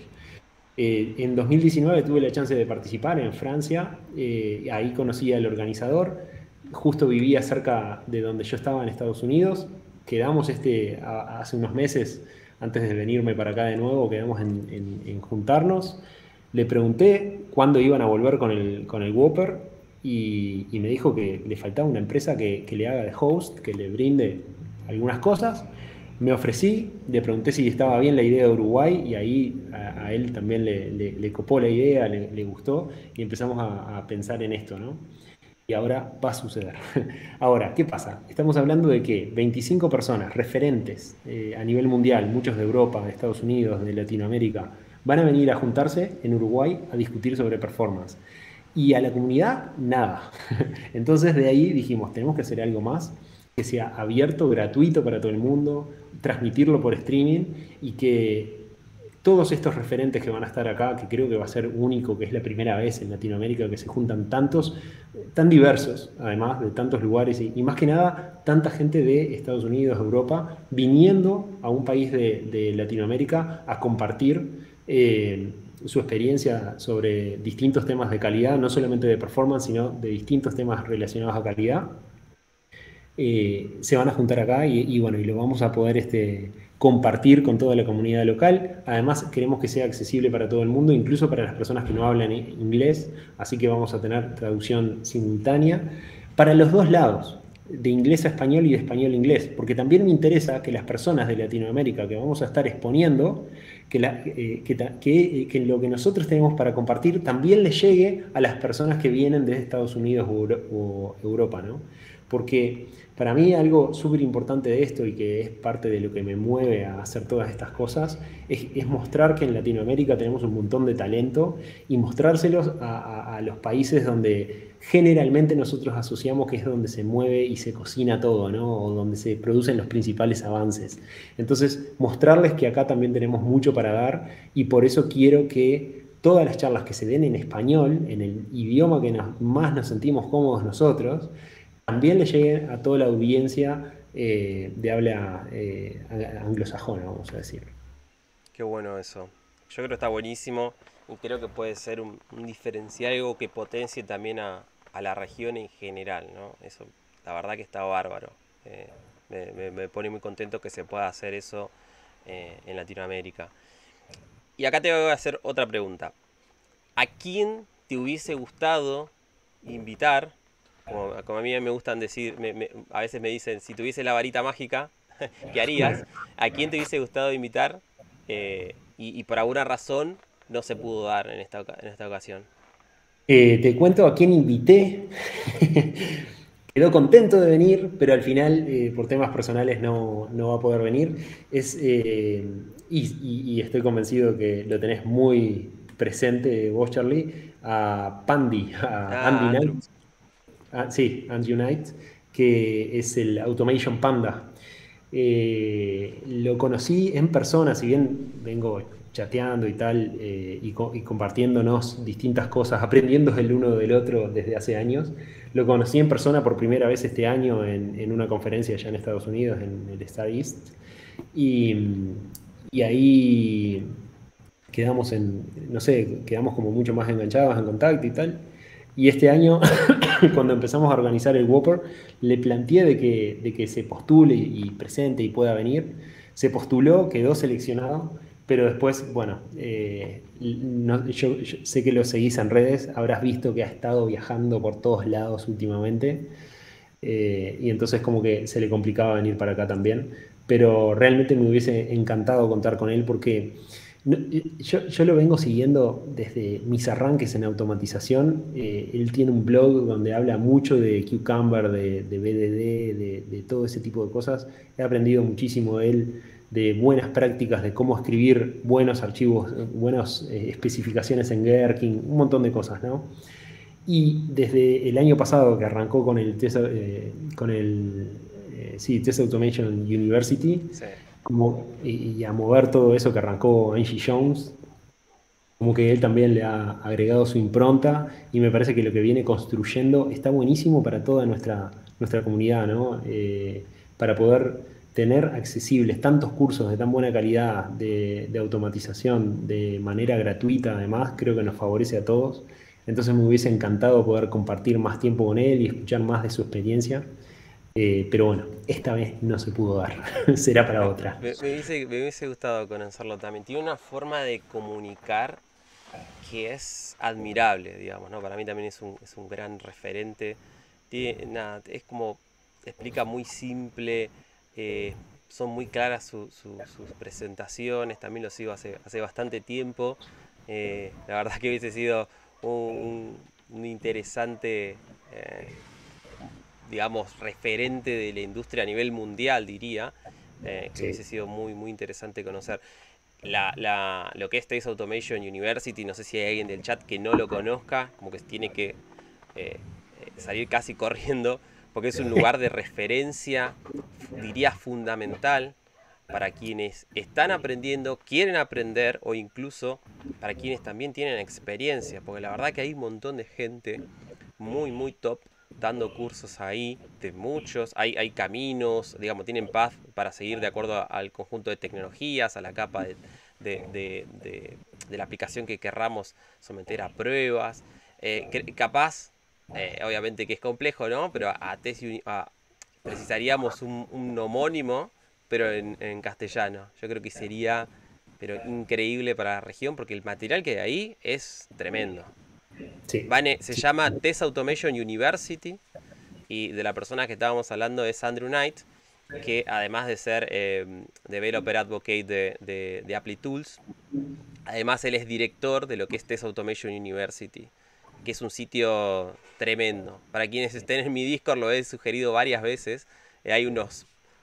En 2019 tuve la chance de participar en Francia, ahí conocí al organizador, justo vivía cerca de donde yo estaba en Estados Unidos, quedamos hace unos meses, antes de venirme para acá de nuevo, quedamos en juntarnos, le pregunté cuándo iban a volver con el Whopper y me dijo que le faltaba una empresa que le haga de host, que le brinde algunas cosas. Me ofrecí, le pregunté si estaba bien la idea de Uruguay y ahí a él también le copó la idea, le gustó y empezamos a pensar en esto, ¿no? Y ahora va a suceder. Ahora, ¿qué pasa? Estamos hablando de que 25 personas referentes a nivel mundial, muchos de Europa, de Estados Unidos, de Latinoamérica, van a venir a juntarse en Uruguay a discutir sobre performance. Y a la comunidad, nada. Entonces de ahí dijimos, tenemos que hacer algo más que sea abierto, gratuito para todo el mundo, transmitirlo por streaming y que todos estos referentes que van a estar acá, que creo que va a ser único, que es la primera vez en Latinoamérica que se juntan tantos, tan diversos, además, de tantos lugares, y más que nada, tanta gente de Estados Unidos, Europa, viniendo a un país de Latinoamérica a compartir su experiencia sobre distintos temas de calidad, no solamente de performance, sino de distintos temas relacionados a calidad. Se van a juntar acá bueno, y lo vamos a poder compartir con toda la comunidad local. Además, queremos que sea accesible para todo el mundo, incluso para las personas que no hablan inglés, así que vamos a tener traducción simultánea para los dos lados, de inglés a español y de español a inglés, porque también me interesa que las personas de Latinoamérica que vamos a estar exponiendo, que lo que nosotros tenemos para compartir también les llegue a las personas que vienen de Estados Unidos o Europa, ¿no? Porque para mí algo súper importante de esto y que es parte de lo que me mueve a hacer todas estas cosas es mostrar que en Latinoamérica tenemos un montón de talento y mostrárselos a los países donde generalmente nosotros asociamos que es donde se mueve y se cocina todo, ¿no? O donde se producen los principales avances. Entonces, mostrarles que acá también tenemos mucho para dar y por eso quiero que todas las charlas que se den en español, en el idioma que más nos sentimos cómodos nosotros, también le lleguen a toda la audiencia de habla anglosajona, vamos a decir. Qué bueno eso. Yo creo que está buenísimo y creo que puede ser un diferencial, algo que potencie también a la región en general, ¿no? Eso, la verdad que está bárbaro. Me pone muy contento que se pueda hacer eso en Latinoamérica. Y acá te voy a hacer otra pregunta. ¿A quién te hubiese gustado invitar? Como a mí me gustan decir, a veces me dicen, si tuviese la varita mágica, ¿qué harías? ¿A quién te hubiese gustado invitar? Y por alguna razón no se pudo dar en esta ocasión. Te cuento a quién invité. Quedó contento de venir, pero al final, por temas personales, no va a poder venir. Y estoy convencido que lo tenés muy presente vos, Charlie, a Pandy, a Andy Ah, Andrew. Knight. Sí, Andy Knight, que es el Automation Panda. Lo conocí en persona, si bien vengo chateando y tal, y compartiéndonos distintas cosas, aprendiendo el uno del otro desde hace años. Lo conocí en persona por primera vez este año en una conferencia allá en Estados Unidos, en el Star East. Y, y ahí quedamos no sé, quedamos como mucho más enganchados en contacto y tal. Y este año, cuando empezamos a organizar el Whopper, le planteé de que se postule y presente y pueda venir. Se postuló, quedó seleccionado, pero después, bueno, yo sé que lo seguís en redes, habrás visto que ha estado viajando por todos lados últimamente, y entonces como que se le complicaba venir para acá también, pero realmente me hubiese encantado contar con él porque yo lo vengo siguiendo desde mis arranques en automatización. Él tiene un blog donde habla mucho de Cucumber, de BDD, de todo ese tipo de cosas. He aprendido muchísimo de él, de buenas prácticas, de cómo escribir buenos archivos, buenas especificaciones en Gherkin, un montón de cosas, ¿no? Y desde el año pasado que arrancó con el sí, Test Automation University, Sí. y a mover todo eso que arrancó Angie Jones, como que él también le ha agregado su impronta y me parece que lo que viene construyendo está buenísimo para toda nuestra comunidad, ¿no? Para poder tener accesibles tantos cursos de tan buena calidad, de automatización, de manera gratuita además, creo que nos favorece a todos. Entonces me hubiese encantado poder compartir más tiempo con él y escuchar más de su experiencia. Pero bueno, esta vez no se pudo dar. Será para otra. Me hubiese gustado conocerlo también. Tiene una forma de comunicar que es admirable, digamos, ¿no? Para mí también es un gran referente. Nada, es como, explica muy simple, son muy claras sus presentaciones, también lo sigo hace bastante tiempo. La verdad que hubiese sido un interesante, eh, digamos, referente de la industria a nivel mundial, diría, que hubiese Sí. sido muy interesante conocer. Lo que es Taste Automation University, no sé si hay alguien del chat que no lo conozca, como que tiene que eh, salir casi corriendo, porque es un lugar de referencia, diría fundamental, para quienes están aprendiendo, quieren aprender o incluso para quienes también tienen experiencia, porque la verdad que hay un montón de gente muy top dando cursos ahí, de muchos, hay caminos, digamos, tienen path para seguir de acuerdo al conjunto de tecnologías, a la capa de la aplicación que querramos someter a pruebas. Capaz, obviamente que es complejo, ¿no? Pero precisaríamos un homónimo, pero en castellano. Yo creo que sería pero increíble para la región porque el material que hay ahí es tremendo. Sí, Vane, se sí. llama Test Automation University y de la persona que estábamos hablando es Andrew Knight, que además de ser Developer Advocate de ApplyTools, además él es director de lo que es Test Automation University, que es un sitio tremendo. Para quienes estén en mi Discord lo he sugerido varias veces. Hay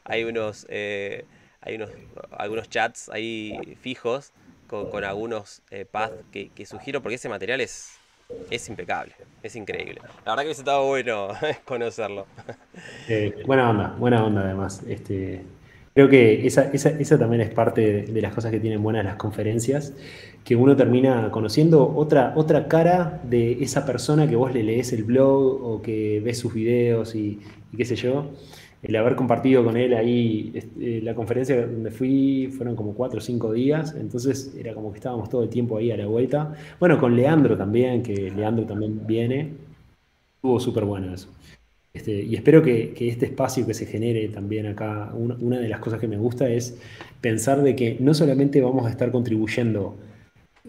hay unos, eh, hay unos, algunos chats ahí fijos con algunos paths que sugiero porque ese material es impecable, es increíble. La verdad que hubiese estado bueno conocerlo. Buena onda además. Creo que esa también es parte de las cosas que tienen buenas las conferencias, que uno termina conociendo otra cara de esa persona que vos le lees el blog o que ves sus videos y qué sé yo. El haber compartido con él ahí, la conferencia donde fui fueron como 4 o 5 días, entonces era como que estábamos todo el tiempo ahí a la vuelta. Bueno, con Leandro también, que Leandro también viene, estuvo súper bueno eso. Y espero que este espacio que se genere también acá, una de las cosas que me gusta es pensar de que no solamente vamos a estar contribuyendo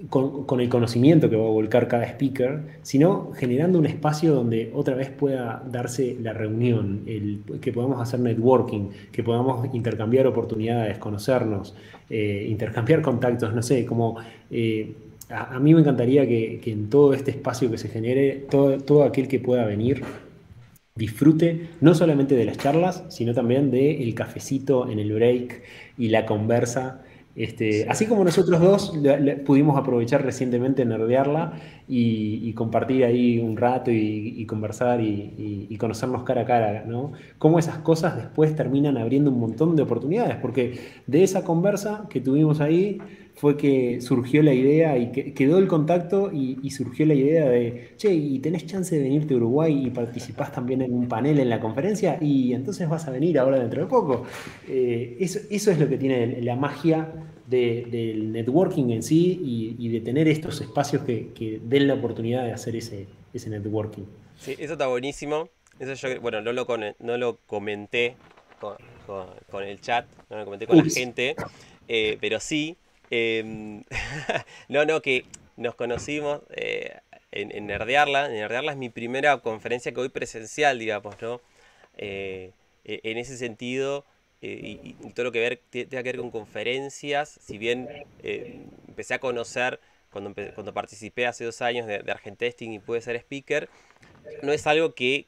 con el conocimiento que va a volcar cada speaker, sino generando un espacio donde otra vez pueda darse la reunión, que podamos hacer networking, que podamos intercambiar oportunidades, conocernos, intercambiar contactos, no sé, como... a mí me encantaría que en todo este espacio que se genere, todo aquel que pueda venir disfrute no solamente de las charlas, sino también del cafecito en el break y la conversa. Sí. Así como nosotros dos pudimos aprovechar recientemente nerdearla y compartir ahí un rato y conversar y conocernos cara a cara, ¿no? Cómo esas cosas después terminan abriendo un montón de oportunidades, porque de esa conversa que tuvimos ahí fue que surgió la idea y quedó el contacto y surgió la idea de, che, ¿y tenés chance de venirte a Uruguay y participás también en un panel en la conferencia? Y entonces vas a venir ahora dentro de poco. Eso es lo que tiene la magia del networking en sí y de tener estos espacios que den la oportunidad de hacer ese networking. Sí, eso está buenísimo. Eso yo, bueno, no lo comenté con el chat, no lo comenté con la Ups. gente, pero sí, no, que nos conocimos en Nerdearla. En Nerdearla es mi primera conferencia que voy presencial, digamos, ¿no? En ese sentido, y todo lo que tenga que ver con conferencias, si bien empecé a conocer cuando participé hace 2 años de Argentesting y pude ser speaker, no es algo que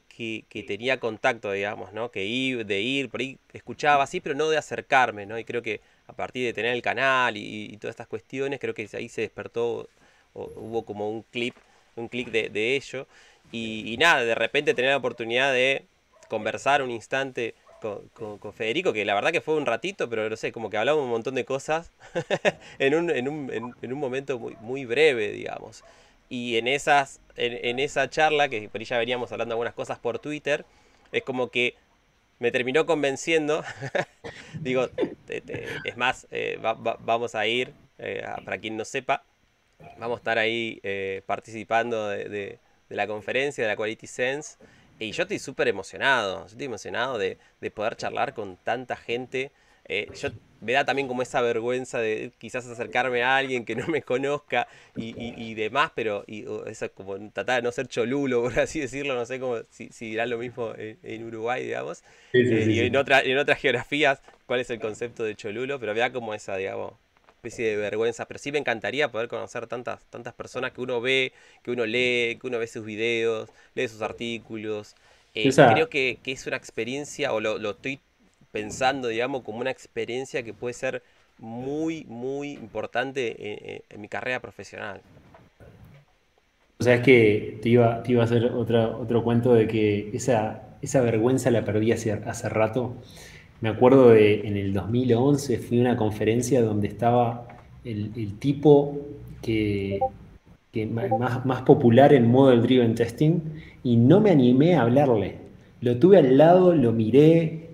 tenía contacto, digamos, ¿no? De ir, por ahí escuchaba así, pero no de acercarme, ¿no? Y creo que a partir de tener el canal y todas estas cuestiones, creo que ahí se despertó, o hubo como un clic de ello. Y nada, de repente tener la oportunidad de conversar un instante con Federico, que la verdad que fue un ratito, pero no sé, como que hablamos un montón de cosas en un momento muy, muy breve, digamos. Y en esa charla, que por ahí ya veníamos hablando algunas cosas por Twitter, es como que me terminó convenciendo. Digo, es más, vamos a ir, para quien no sepa, vamos a estar ahí participando de la conferencia de la Quality Sense. Y yo estoy súper emocionado. Yo estoy emocionado de poder charlar con tanta gente. Me da también como esa vergüenza de quizás acercarme a alguien que no me conozca y demás, pero eso como tratar de no ser cholulo, por así decirlo. No sé cómo, si dirán lo mismo en Uruguay, digamos. Sí, sí, sí, Y sí. en otras geografías, cuál es el concepto de cholulo, pero me da como esa, digamos, especie de vergüenza, pero sí me encantaría poder conocer tantas personas que uno ve, que uno lee, que uno ve sus videos, lee sus artículos. Creo Esa, que es una experiencia, o lo estoy pensando, digamos, como una experiencia que puede ser muy, muy importante en mi carrera profesional. o sea, es que te iba a hacer otro cuento de que esa vergüenza la perdí hace rato. Me acuerdo en el 2011 fui a una conferencia donde estaba el tipo que más popular en Model Driven Testing y no me animé a hablarle. Lo tuve al lado, lo miré,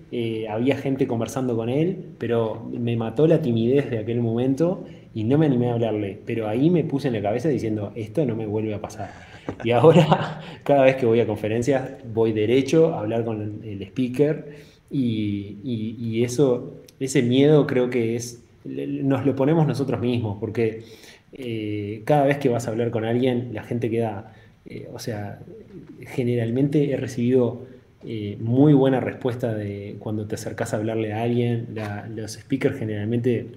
había gente conversando con él, pero me mató la timidez de aquel momento y no me animé a hablarle. Pero ahí me puse en la cabeza diciendo, esto no me vuelve a pasar. Y ahora, cada vez que voy a conferencias, voy derecho a hablar con el speaker y eso, ese miedo creo que nos lo ponemos nosotros mismos, porque cada vez que vas a hablar con alguien, la gente queda, o sea, generalmente he recibido muy buena respuesta de cuando te acercás a hablarle a alguien. Los speakers generalmente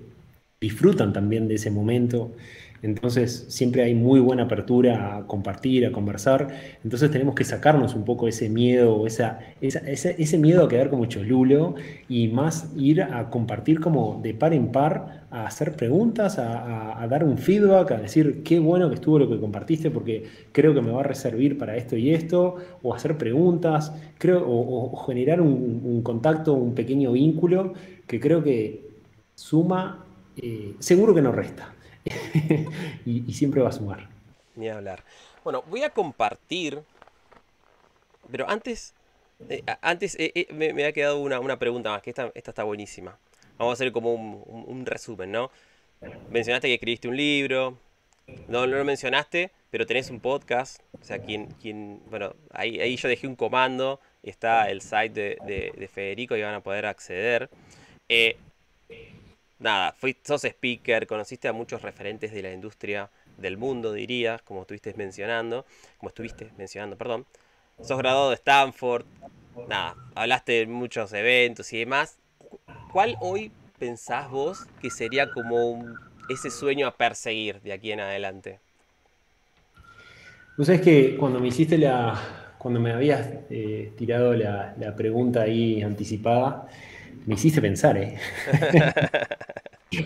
disfrutan también de ese momento. Entonces siempre hay muy buena apertura a compartir, a conversar. Entonces tenemos que sacarnos un poco ese miedo, o ese miedo a quedar como cholulo y más ir a compartir como de par en par, a hacer preguntas, a dar un feedback, a decir qué bueno que estuvo lo que compartiste porque creo que me va a reservar para esto y esto, o hacer preguntas, o generar un contacto, un pequeño vínculo que creo que suma, seguro que no resta. Y siempre va a sumar. Ni hablar. Bueno, voy a compartir, pero me ha quedado una pregunta más, que esta está buenísima. Vamos a hacer como un resumen, ¿no? Mencionaste que escribiste un libro, no lo mencionaste, pero tenés un podcast. O sea, bueno, ahí yo dejé un comando y está el site de Federico y van a poder acceder. Eh, Nada, sos speaker, conociste a muchos referentes de la industria del mundo, dirías, como estuviste mencionando, perdón. Sos graduado de Stanford, nada, hablaste de muchos eventos y demás. ¿Cuál hoy pensás vos que sería como ese sueño a perseguir de aquí en adelante? Vos sabés que cuando me habías tirado la pregunta ahí anticipada, me hiciste pensar, ¿eh?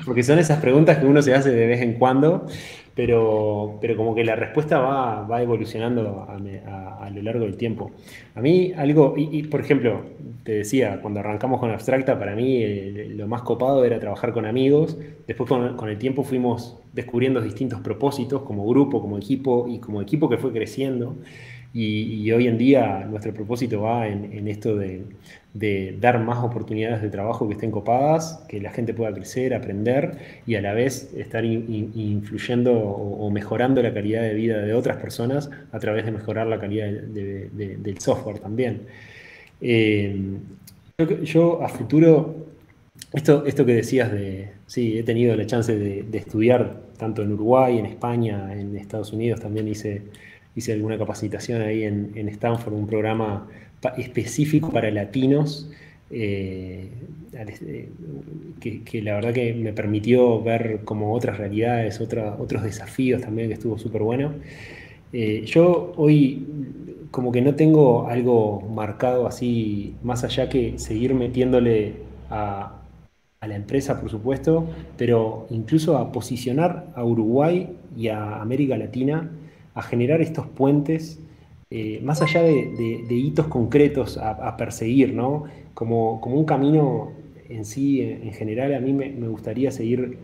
Porque son esas preguntas que uno se hace de vez en cuando, pero como que la respuesta va evolucionando a lo largo del tiempo. A mí algo, por ejemplo, te decía, cuando arrancamos con Abstracta, para mí lo más copado era trabajar con amigos. Después con el tiempo fuimos descubriendo distintos propósitos como grupo, como equipo y como equipo que fue creciendo. Y hoy en día nuestro propósito va en esto de dar más oportunidades de trabajo que estén copadas, que la gente pueda crecer, aprender y a la vez estar influyendo o mejorando la calidad de vida de otras personas a través de mejorar la calidad del software también. Eh, yo a futuro, esto que decías sí, he tenido la chance de estudiar tanto en Uruguay, en España, en Estados Unidos, también hice alguna capacitación ahí en Stanford, un programa específico para latinos, eh, que la verdad que me permitió ver como otras realidades, otros desafíos también, que estuvo súper bueno. Yo hoy como que no tengo algo marcado así, más allá que seguir metiéndole a la empresa, por supuesto, pero incluso a posicionar a Uruguay y a América Latina, a generar estos puentes más allá de hitos concretos a perseguir, ¿no? Como un camino en sí, en general, a mí me gustaría seguir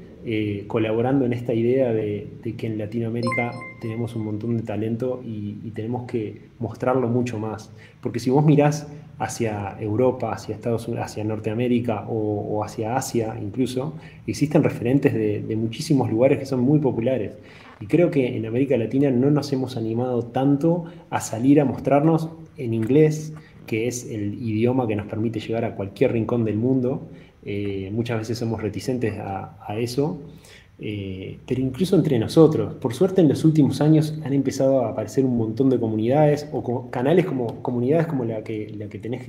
colaborando en esta idea de que en Latinoamérica tenemos un montón de talento y tenemos que mostrarlo mucho más. Porque si vos mirás hacia Europa, hacia Estados Unidos, hacia Norteamérica o hacia Asia incluso, existen referentes de muchísimos lugares que son muy populares. Y creo que en América Latina no nos hemos animado tanto a salir a mostrarnos en inglés, que es el idioma que nos permite llegar a cualquier rincón del mundo. Muchas veces somos reticentes a eso, pero incluso entre nosotros. Por suerte en los últimos años han empezado a aparecer un montón de comunidades o canales como comunidades como la que tenés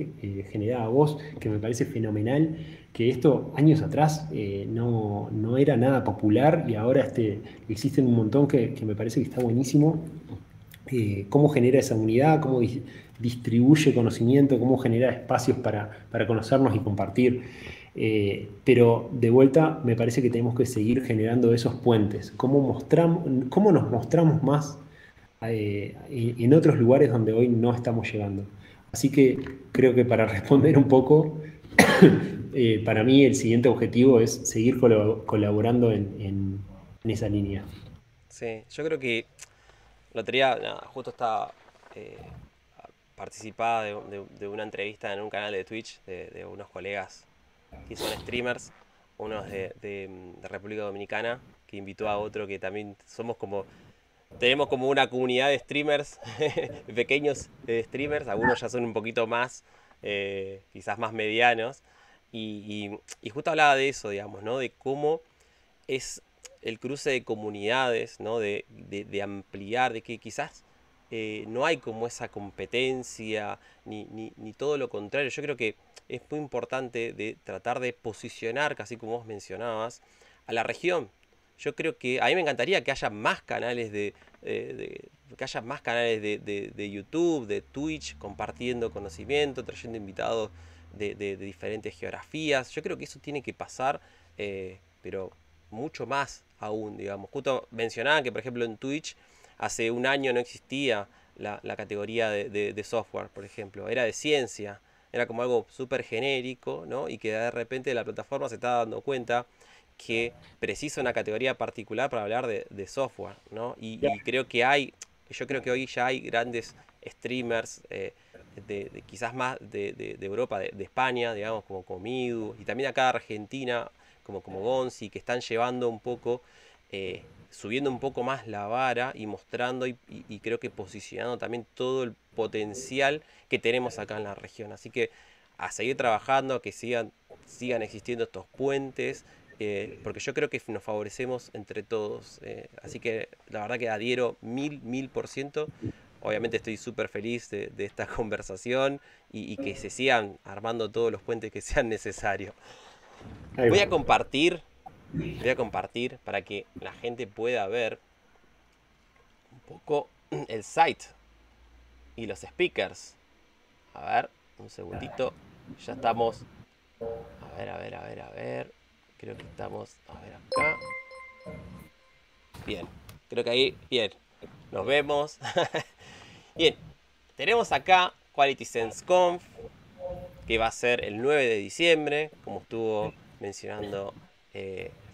generada vos, que me parece fenomenal, que esto años atrás no era nada popular y ahora existen un montón que me parece que está buenísimo. Cómo genera esa unidad, cómo distribuye conocimiento, cómo genera espacios para conocernos y compartir. Pero de vuelta me parece que tenemos que seguir generando esos puentes. Cómo nos mostramos más en otros lugares donde hoy no estamos llegando? Así que creo que para responder un poco, para mí el siguiente objetivo es seguir colaborando en esa línea. Sí, yo creo que el otro día, nada, justo estaba eh, participaba de una entrevista en un canal de Twitch de unos colegas que son streamers, unos de República Dominicana, que invitó a otro que también somos como, tenemos como una comunidad de streamers, pequeños streamers, algunos ya son un poquito más, quizás más medianos, y justo hablaba de eso, digamos, ¿no? De cómo es el cruce de comunidades, ¿no? De ampliar, de que quizás no hay como esa competencia, ni todo lo contrario. Yo creo que es muy importante de tratar de posicionar, casi como vos mencionabas, a la región. Yo creo que a mí me encantaría que haya más canales que haya más canales de YouTube, de Twitch, compartiendo conocimiento, trayendo invitados de diferentes geografías. Yo creo que eso tiene que pasar, pero mucho más aún, digamos. Justo mencionaban que, por ejemplo, en Twitch hace un año no existía la categoría de software, por ejemplo. Era de ciencia. Era como algo súper genérico, ¿no? Y que de repente la plataforma se está dando cuenta que precisa una categoría particular para hablar de software, ¿no? Y creo que yo creo que hoy ya hay grandes streamers quizás más de Europa, de España, digamos, como Comidu, y también acá de Argentina, como Gonzi, que están llevando un poco, subiendo un poco más la vara y mostrando y creo que posicionando también todo el potencial que tenemos acá en la región. Así que a seguir trabajando, a que sigan existiendo estos puentes, porque yo creo que nos favorecemos entre todos. Así que la verdad que adhiero mil por ciento. Obviamente estoy súper feliz de esta conversación y que se sigan armando todos los puentes que sean necesarios. Ahí Voy va. a compartir, voy a compartir para que la gente pueda ver un poco el site y los speakers. A ver, un segundito. Ya estamos. A ver. Creo que estamos. A ver acá. Bien. Creo que ahí. Bien. Nos vemos. Bien. Tenemos acá Quality Sense Conf, que va a ser el 9 de diciembre, como estuvo mencionando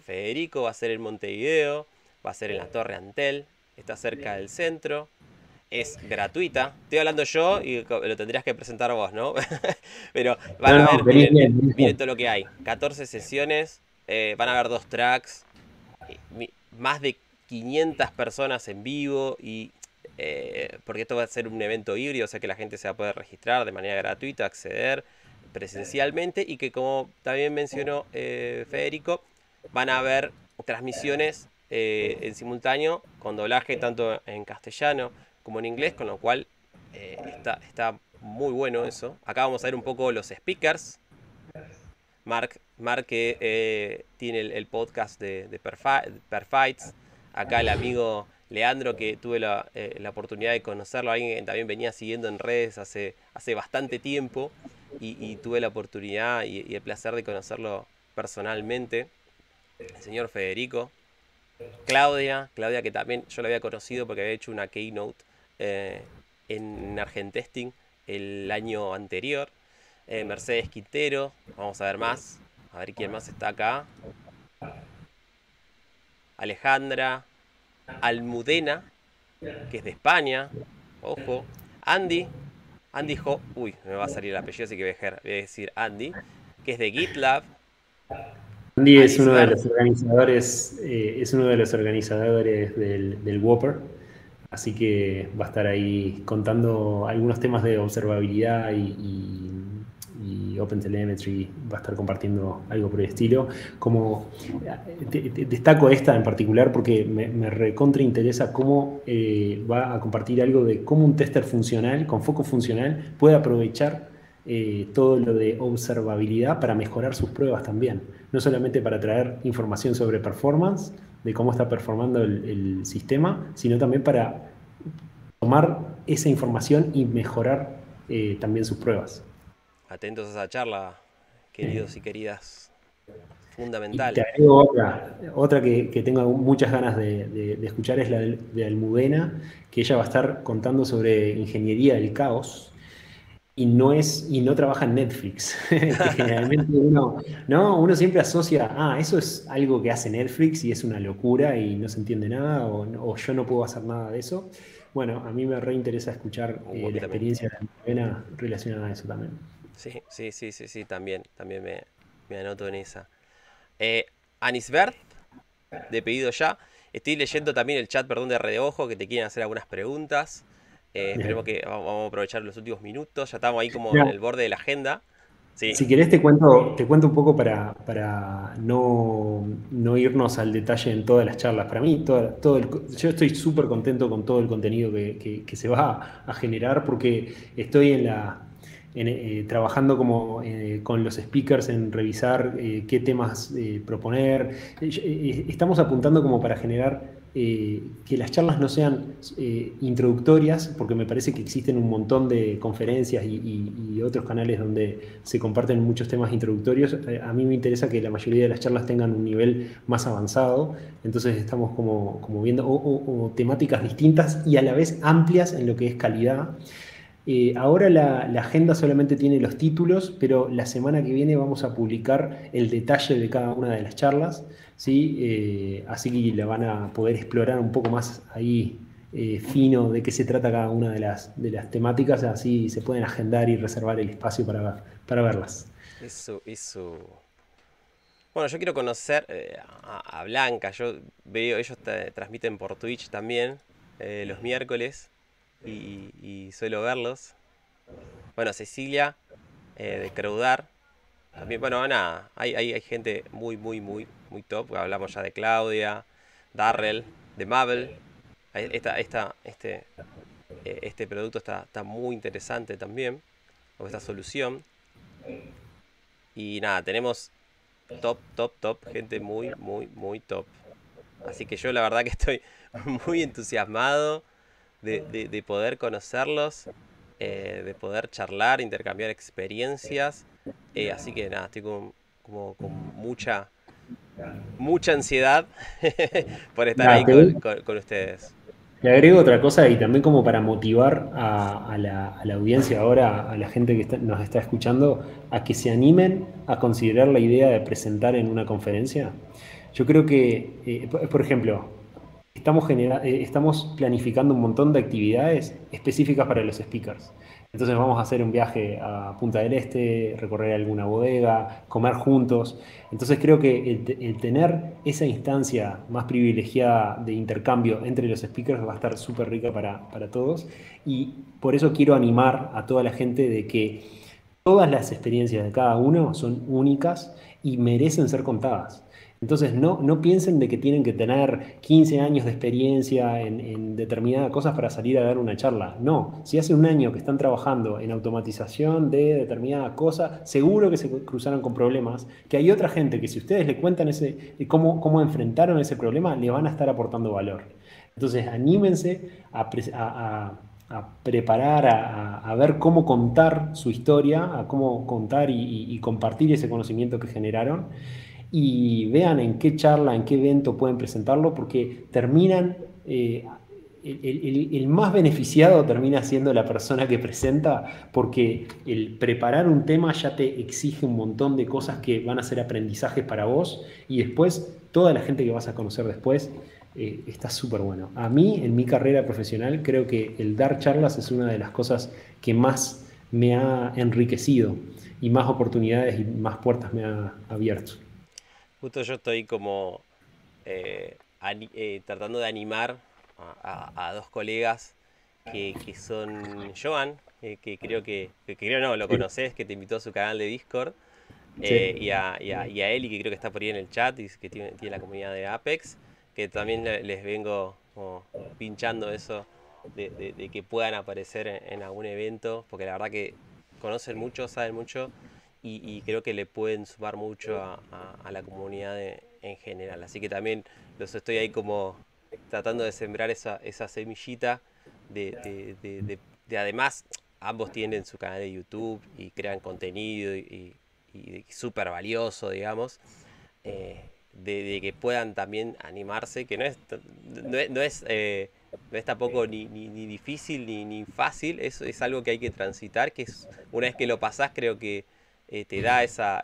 Federico. Va a ser en Montevideo, va a ser en la Torre Antel, está cerca del centro, es gratuita. Estoy hablando yo y lo tendrías que presentar vos, ¿no? Pero van No, a no, ver, venís miren, bien, venís miren bien. todo lo que hay. 14 sesiones, van a haber 2 tracks, más de 500 personas en vivo y porque esto va a ser un evento híbrido, o sea que la gente se va a poder registrar de manera gratuita, acceder presencialmente y que como también mencionó Federico, van a haber transmisiones en simultáneo con doblaje tanto en castellano como en inglés, con lo cual está muy bueno eso. Acá vamos a ver un poco los speakers. Mark que tiene el podcast de Perfights. Acá el amigo Leandro, que tuve la oportunidad de conocerlo, alguien que también venía siguiendo en redes hace bastante tiempo y tuve la oportunidad y el placer de conocerlo personalmente. El señor Federico. Claudia que también yo la había conocido porque había hecho una keynote en Argentesting el año anterior. Mercedes Quintero, vamos a ver más. A ver quién más está acá. Alejandra Almudena, que es de España. Ojo. Andy. Uy, me va a salir el apellido, así que voy a decir Andy, que es de GitLab. Andy es uno de Anisbert. los organizadores, del Whopper, así que va a estar ahí contando algunos temas de observabilidad y OpenTelemetry, va a estar compartiendo algo por el estilo. Como destaco esta en particular porque me recontra interesa cómo va a compartir algo de cómo un tester funcional, con foco funcional, puede aprovechar todo lo de observabilidad para mejorar sus pruebas también. No solamente para traer información sobre performance, de cómo está performando el sistema, sino también para tomar esa información y mejorar también sus pruebas. Atentos a esa charla, Eh, queridos y queridas. y te Fundamental. agrego otra que tengo muchas ganas de escuchar, es la de Almudena, que ella va a estar contando sobre ingeniería del caos. Y no trabaja en Netflix, que generalmente uno, ¿no? Uno siempre asocia, eso es algo que hace Netflix y es una locura y no se entiende nada, o yo no puedo hacer nada de eso. Bueno, a mí me reinteresa escuchar A mí la también. experiencia de la novena relacionada a eso también. Sí, sí, sí, sí, sí, también me anoto en esa. Eh, Anisbert, de pedido ya. Estoy leyendo también el chat, perdón, de reojo, que te quieren hacer algunas preguntas. Esperemos Bien. que vamos a aprovechar los últimos minutos. Ya estamos ahí como en Mira, el borde de la agenda. Sí, si querés te cuento un poco para no irnos al detalle en todas las charlas. Para mí, yo estoy súper contento con todo el contenido que se va a generar porque estoy trabajando como con los speakers en revisar qué temas proponer. Estamos apuntando como para generar que las charlas no sean introductorias, porque me parece que existen un montón de conferencias y otros canales donde se comparten muchos temas introductorios. A mí me interesa que la mayoría de las charlas tengan un nivel más avanzado, entonces estamos como viendo o temáticas distintas y a la vez amplias en lo que es calidad. Ahora la agenda solamente tiene los títulos, pero la semana que viene vamos a publicar el detalle de cada una de las charlas, ¿sí? Así que la van a poder explorar un poco más ahí fino de qué se trata cada una de las temáticas, así se pueden agendar y reservar el espacio para verlas. eso. Bueno, yo quiero conocer a Blanca. Yo veo, ellos transmiten por Twitch también los miércoles y suelo verlos. Bueno, Cecilia de Creudar. También, bueno, nada, hay gente muy top. Hablamos ya de Claudia, Darrell, de Mabel. Este producto está muy interesante también, o esta solución. Y nada, tenemos top, gente muy top. Así que yo la verdad que estoy muy entusiasmado de poder conocerlos, de poder charlar, intercambiar experiencias. Así que nada, estoy con mucha ansiedad por estar Nada, ahí con ustedes. te agrego otra cosa y también como para motivar a la audiencia ahora, a la gente que nos está escuchando, a que se animen a considerar la idea de presentar en una conferencia. Yo creo que, por ejemplo, estamos planificando un montón de actividades específicas para los speakers. Entonces vamos a hacer un viaje a Punta del Este, recorrer alguna bodega, comer juntos. Entonces creo que el tener esa instancia más privilegiada de intercambio entre los speakers va a estar súper rica para todos. Y por eso quiero animar a toda la gente de que todas las experiencias de cada uno son únicas y merecen ser contadas. Entonces, no piensen de que tienen que tener 15 años de experiencia en determinadas cosas para salir a dar una charla. No, si hace un año que están trabajando en automatización de determinada cosa, seguro que se cruzaron con problemas, que hay otra gente que si ustedes le cuentan cómo enfrentaron ese problema, le van a estar aportando valor. Entonces, anímense a preparar, a ver cómo contar su historia, a cómo contar y compartir ese conocimiento que generaron y vean en qué charla, en qué evento pueden presentarlo, porque terminan el más beneficiado termina siendo la persona que presenta, porque el preparar un tema ya te exige un montón de cosas que van a ser aprendizajes para vos, y después toda la gente que vas a conocer después está súper bueno. A mí, en mi carrera profesional, creo que el dar charlas es una de las cosas que más me ha enriquecido y más oportunidades y más puertas me ha abierto. Justo yo estoy como tratando de animar a dos colegas que son Joan, que creo que creo no, lo Sí, conoces, que te invitó a su canal de Discord, sí, y a Eli, que creo que está por ahí en el chat y que tiene la comunidad de Apex, que también les vengo como pinchando eso de que puedan aparecer en algún evento, porque la verdad que conocen mucho, saben mucho y creo que le pueden sumar mucho a la comunidad en general. Así que también los estoy ahí como tratando de sembrar esa semillita de además, ambos tienen su canal de YouTube y crean contenido y súper valioso, digamos, de que puedan también animarse, que no es tampoco ni difícil ni fácil, es algo que hay que transitar, que es, una vez que lo pasás creo que te da esas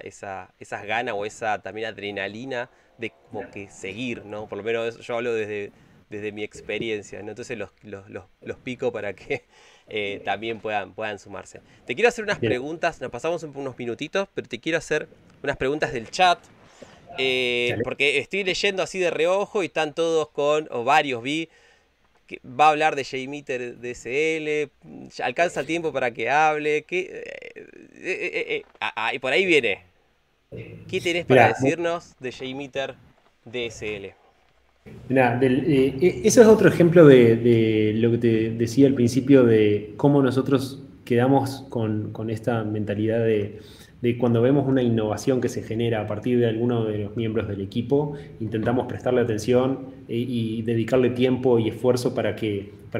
ganas o esa también adrenalina de como que seguir, ¿no? Por lo menos yo hablo desde mi experiencia, ¿no? Entonces los pico para que también puedan sumarse. Te quiero hacer unas bien. preguntas, nos pasamos unos minutitos, pero te quiero hacer unas preguntas del chat, Dale. porque estoy leyendo así de reojo y están todos o varios vi, que va a hablar de JMeter DSL, alcanza el tiempo para que hable, y por ahí viene. ¿Qué tenés para Mira, decirnos de JMeter DSL? mira, eso es otro ejemplo de lo que te decía al principio de cómo nosotros quedamos con esta mentalidad de cuando vemos una innovación que se genera a partir de alguno de los miembros del equipo, intentamos prestarle atención y dedicarle tiempo y esfuerzo para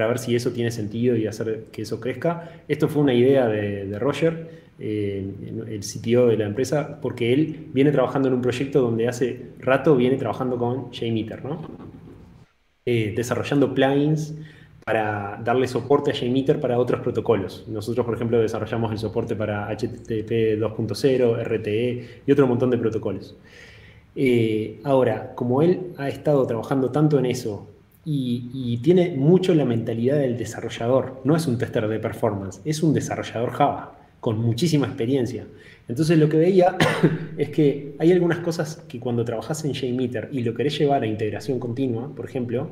ver si eso tiene sentido y hacer que eso crezca. Esto fue una idea de Roger, el CTO de la empresa, porque él viene trabajando en un proyecto donde hace rato viene trabajando con JMeter, ¿no? Desarrollando plugins para darle soporte a JMeter para otros protocolos. Nosotros, por ejemplo, desarrollamos el soporte para HTTP 2.0, RTE y otro montón de protocolos. Ahora, como él ha estado trabajando tanto en eso y tiene mucho la mentalidad del desarrollador, no es un tester de performance, es un desarrollador Java con muchísima experiencia. Entonces lo que veía es que hay algunas cosas que cuando trabajas en JMeter y lo querés llevar a integración continua, por ejemplo,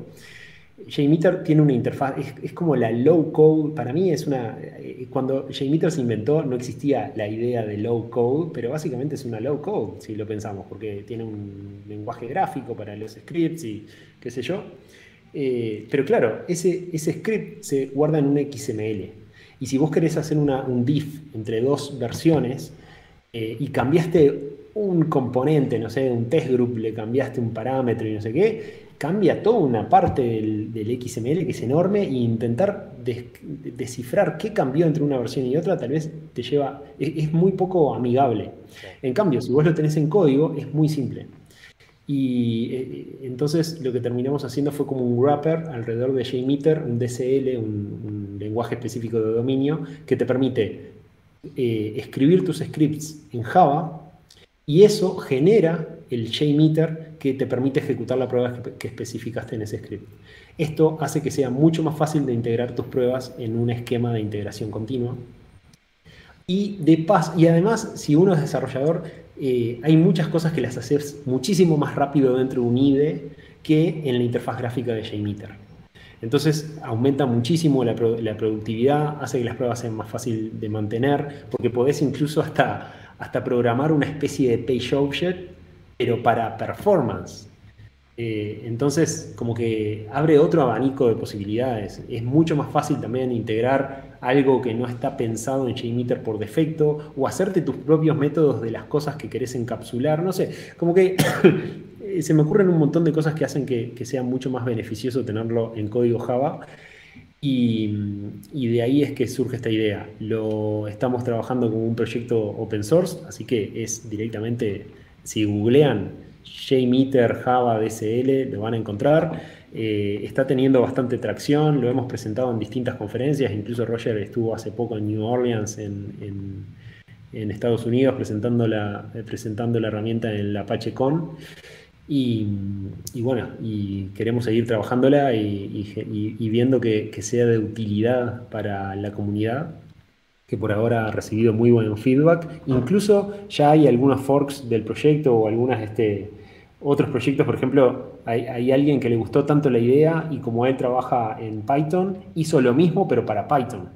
JMeter tiene una interfaz, es como la low code, para mí es una, cuando JMeter se inventó no existía la idea de low code, pero básicamente es una low code, si lo pensamos, porque tiene un lenguaje gráfico para los scripts y qué sé yo. Pero claro, ese script se guarda en un XML. Y si vos querés hacer un diff entre dos versiones y cambiaste un componente, no sé, un test group, le cambiaste un parámetro y no sé qué, cambia toda una parte del XML que es enorme, e intentar descifrar qué cambió entre una versión y otra tal vez te lleva, es muy poco amigable. Sí. En cambio, si vos lo tenés en código, es muy simple. Y entonces lo que terminamos haciendo fue como un wrapper alrededor de JMeter, un DSL, un lenguaje específico de dominio, que te permite escribir tus scripts en Java y eso genera el JMeter que te permite ejecutar la prueba que especificaste en ese script. Esto hace que sea mucho más fácil de integrar tus pruebas en un esquema de integración continua. Y además, si uno es desarrollador, hay muchas cosas que las haces muchísimo más rápido dentro de un IDE que en la interfaz gráfica de JMeter. Entonces aumenta muchísimo la productividad, hace que las pruebas sean más fácil de mantener, porque podés incluso hasta programar una especie de page object, pero para performance. Entonces, como que abre otro abanico de posibilidades. Es mucho más fácil también integrar algo que no está pensado en JMeter por defecto o hacerte tus propios métodos de las cosas que querés encapsular. No sé, como que se me ocurren un montón de cosas que hacen que sea mucho más beneficioso tenerlo en código Java. Y, y de ahí es que surge esta idea. Lo estamos trabajando como un proyecto open source, así que es directamente, si googlean JMeter Java DSL, lo van a encontrar. está teniendo bastante tracción, lo hemos presentado en distintas conferencias, incluso Roger estuvo hace poco en New Orleans, en Estados Unidos, presentando la herramienta en la ApacheCon. Y, y bueno, y queremos seguir trabajándola y viendo que sea de utilidad para la comunidad, que por ahora ha recibido muy buen feedback. Incluso ya hay algunos forks del proyecto o otros proyectos. Por ejemplo, hay alguien que le gustó tanto la idea y como él trabaja en Python, hizo lo mismo pero para Python.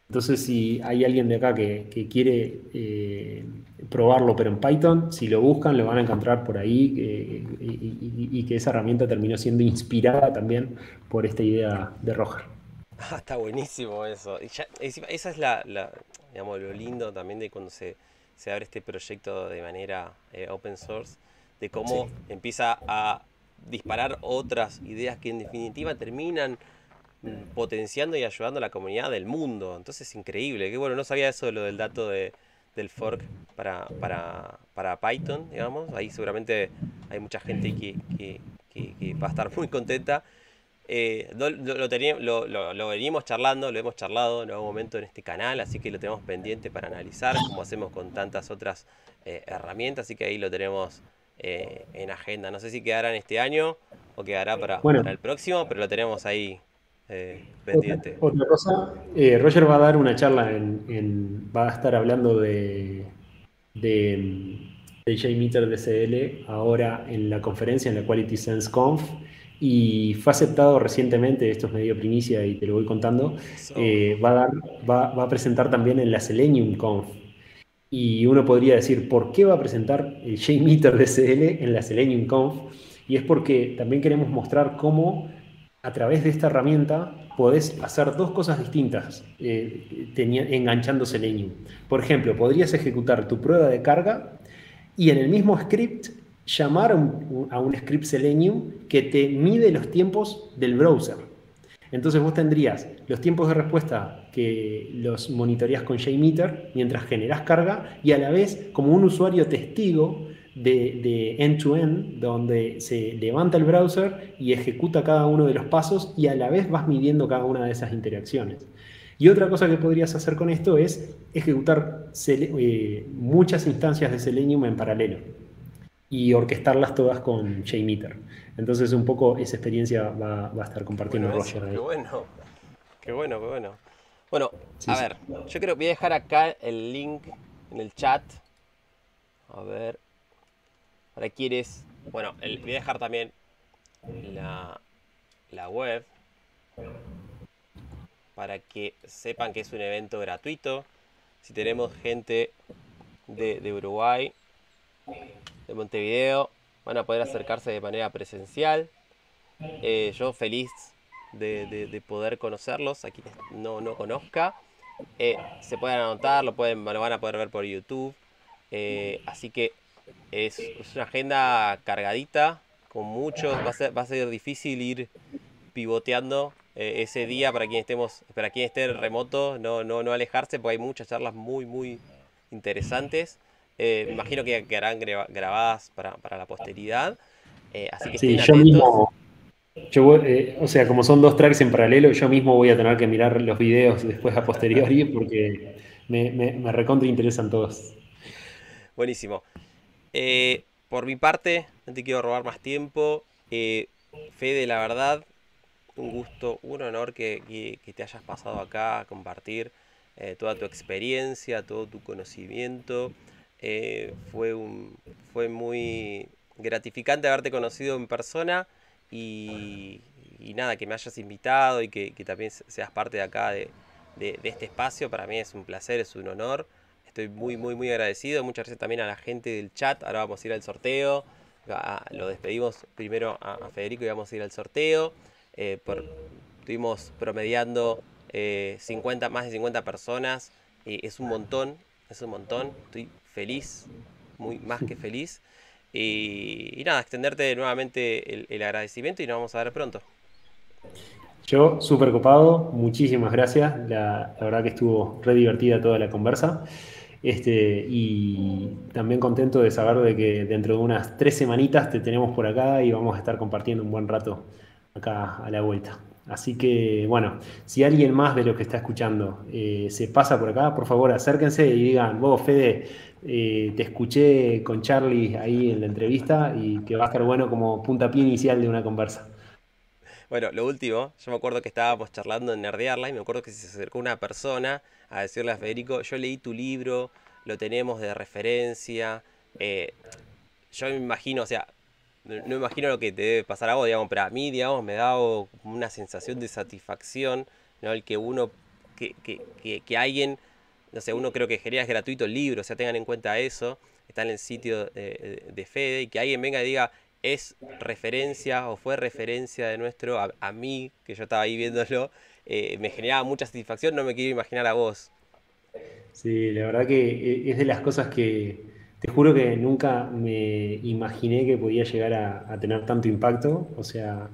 Entonces, si hay alguien de acá que quiere probarlo, pero en Python, si lo buscan, lo van a encontrar por ahí, y que esa herramienta terminó siendo inspirada también por esta idea de Roger. Ah, está buenísimo eso. Y ya, encima, esa es digamos, lo lindo también de cuando se abre este proyecto de manera open source, de Sí. cómo empieza a disparar otras ideas que en definitiva terminan potenciando y ayudando a la comunidad del mundo. Entonces es increíble. Que bueno, no sabía eso de lo del dato del fork para Python, digamos. Ahí seguramente hay mucha gente que va a estar muy contenta. Lo venimos charlando, lo hemos charlado en algún momento en este canal, así que lo tenemos pendiente para analizar, como hacemos con tantas otras herramientas, así que ahí lo tenemos en agenda. No sé si quedará en este año o quedará para Bueno, el próximo, pero lo tenemos ahí otra, pendiente. otra cosa, Roger va a dar una charla va a estar hablando de JMeter DCL ahora en la conferencia, en la Quality Sense Conf, y fue aceptado recientemente, esto es medio primicia y te lo voy contando. Eso. Va a presentar también en la Selenium Conf. Y uno podría decir, ¿por qué va a presentar el JMeter DCL en la Selenium Conf? Y es porque también queremos mostrar cómo a través de esta herramienta podés hacer dos cosas distintas, enganchando Selenium. Por ejemplo, podrías ejecutar tu prueba de carga y en el mismo script llamar a un script Selenium que te mide los tiempos del browser. Entonces vos tendrías los tiempos de respuesta que los monitoreás con JMeter mientras generás carga y a la vez como un usuario testigo de end-to-end, donde se levanta el browser y ejecuta cada uno de los pasos y a la vez vas midiendo cada una de esas interacciones. Y otra cosa que podrías hacer con esto es ejecutar muchas instancias de Selenium en paralelo y orquestarlas todas con JMeter. Entonces un poco esa experiencia va a estar compartiendo Bueno, Roger eso, qué ahí. bueno. Qué bueno, qué bueno. Bueno, Sí, a sí. ver, yo creo que voy a dejar acá el link en el chat. A ver, para quienes. Bueno, voy a dejar también la, la web para que sepan que es un evento gratuito. Si tenemos gente de Uruguay, de Montevideo, van a poder acercarse de manera presencial. Yo feliz de poder conocerlos, a quienes no conozca. Se pueden anotar, lo van a poder ver por YouTube. Así que es una agenda cargadita, con muchos. Va a ser difícil ir pivoteando ese día para quien esté remoto, no alejarse, porque hay muchas charlas muy interesantes. Me imagino que quedarán grabadas para la posteridad. Así que Sí, estén yo atentos. mismo, o sea, como son dos tracks en paralelo, yo mismo voy a tener que mirar los videos después a posteriori porque me recontra interesan todos. Buenísimo. Por mi parte, no te quiero robar más tiempo. Fede, la verdad, un gusto, un honor que te hayas pasado acá a compartir toda tu experiencia, todo tu conocimiento. Fue muy gratificante haberte conocido en persona y nada, que me hayas invitado y que también seas parte de acá de este espacio. Para mí es un placer, es un honor. Estoy muy agradecido. Muchas gracias también a la gente del chat. Ahora vamos a ir al sorteo. Lo despedimos primero a Federico y vamos a ir al sorteo. Estuvimos promediando más de 50 personas. Es un montón, es un montón. Estoy feliz, más que feliz. Y nada, extenderte nuevamente el agradecimiento y nos vamos a ver pronto. Yo, súper copado, muchísimas gracias. La verdad que estuvo re divertida toda la conversa. Y también contento de saber de que dentro de unas 3 semanitas te tenemos por acá y vamos a estar compartiendo un buen rato acá a la vuelta. Así que, bueno, si alguien más de los que está escuchando se pasa por acá, por favor acérquense y digan, vos, Fede, te escuché con Charlie ahí en la entrevista y que va a estar bueno como puntapié inicial de una conversa. Bueno, lo último, yo me acuerdo que estábamos charlando en Nerdearla y me acuerdo que se acercó una persona a decirle a Federico, yo leí tu libro, lo tenemos de referencia, eh, yo me imagino, o sea, no me imagino lo que te debe pasar a vos, digamos, pero a mí, digamos, me da una sensación de satisfacción, ¿no? El que uno, que alguien, no sé, uno creo que genera es gratuito el libro, o sea, tengan en cuenta eso, está en el sitio de Fede, y que alguien venga y diga, es referencia o fue referencia de nuestro, a mí, que yo estaba ahí viéndolo, me generaba mucha satisfacción, no me quiero imaginar a vos. Sí, la verdad que es de las cosas que te juro que nunca me imaginé que podía llegar a tener tanto impacto. O sea,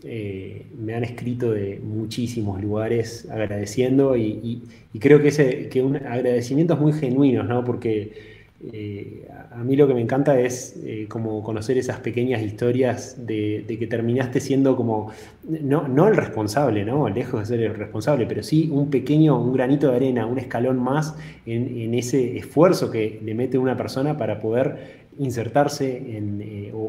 me han escrito de muchísimos lugares agradeciendo y creo que, que un agradecimientos muy genuinos, ¿no? Porque a mí lo que me encanta es como conocer esas pequeñas historias de que terminaste siendo como, no el responsable, ¿no? Lejos de ser el responsable, pero sí un pequeño, un granito de arena, un escalón más en ese esfuerzo que le mete una persona para poder insertarse o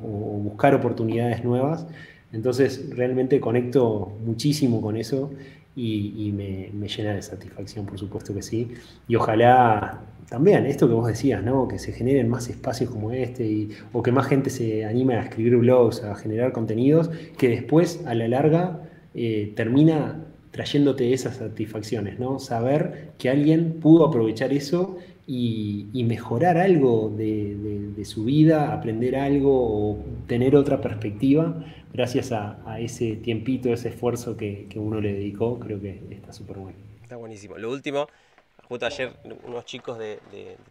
buscar oportunidades nuevas. Entonces realmente conecto muchísimo con eso y me llena de satisfacción, por supuesto que sí. Y ojalá también, esto que vos decías, ¿no? Que se generen más espacios como este o que más gente se anime a escribir blogs, a generar contenidos, que después a la larga termina trayéndote esas satisfacciones, ¿no? Saber que alguien pudo aprovechar eso y mejorar algo de su vida, aprender algo o tener otra perspectiva gracias a ese tiempito, ese esfuerzo que uno le dedicó, creo que está súper bueno. Está buenísimo. Lo último, justo ayer unos chicos de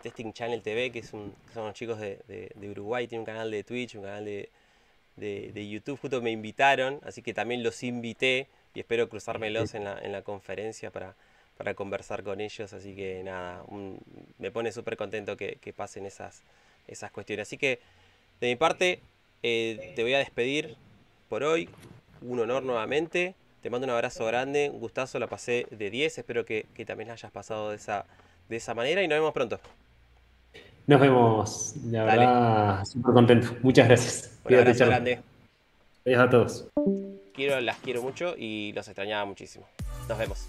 Testing Channel TV, que son unos chicos de Uruguay, tienen un canal de Twitch, un canal de YouTube, justo me invitaron, así que también los invité y espero cruzármelos en la conferencia para conversar con ellos, así que nada, me pone súper contento que pasen esas cuestiones. Así que de mi parte, te voy a despedir por hoy, un honor nuevamente, te mando un abrazo grande, un gustazo, la pasé de 10, espero que también la hayas pasado de esa manera y nos vemos pronto. Nos vemos, la Dale, verdad, súper contento. Muchas gracias. un Cuídate, abrazo Charlie. grande, Adiós a todos. las quiero mucho y los extrañaba muchísimo. Nos vemos.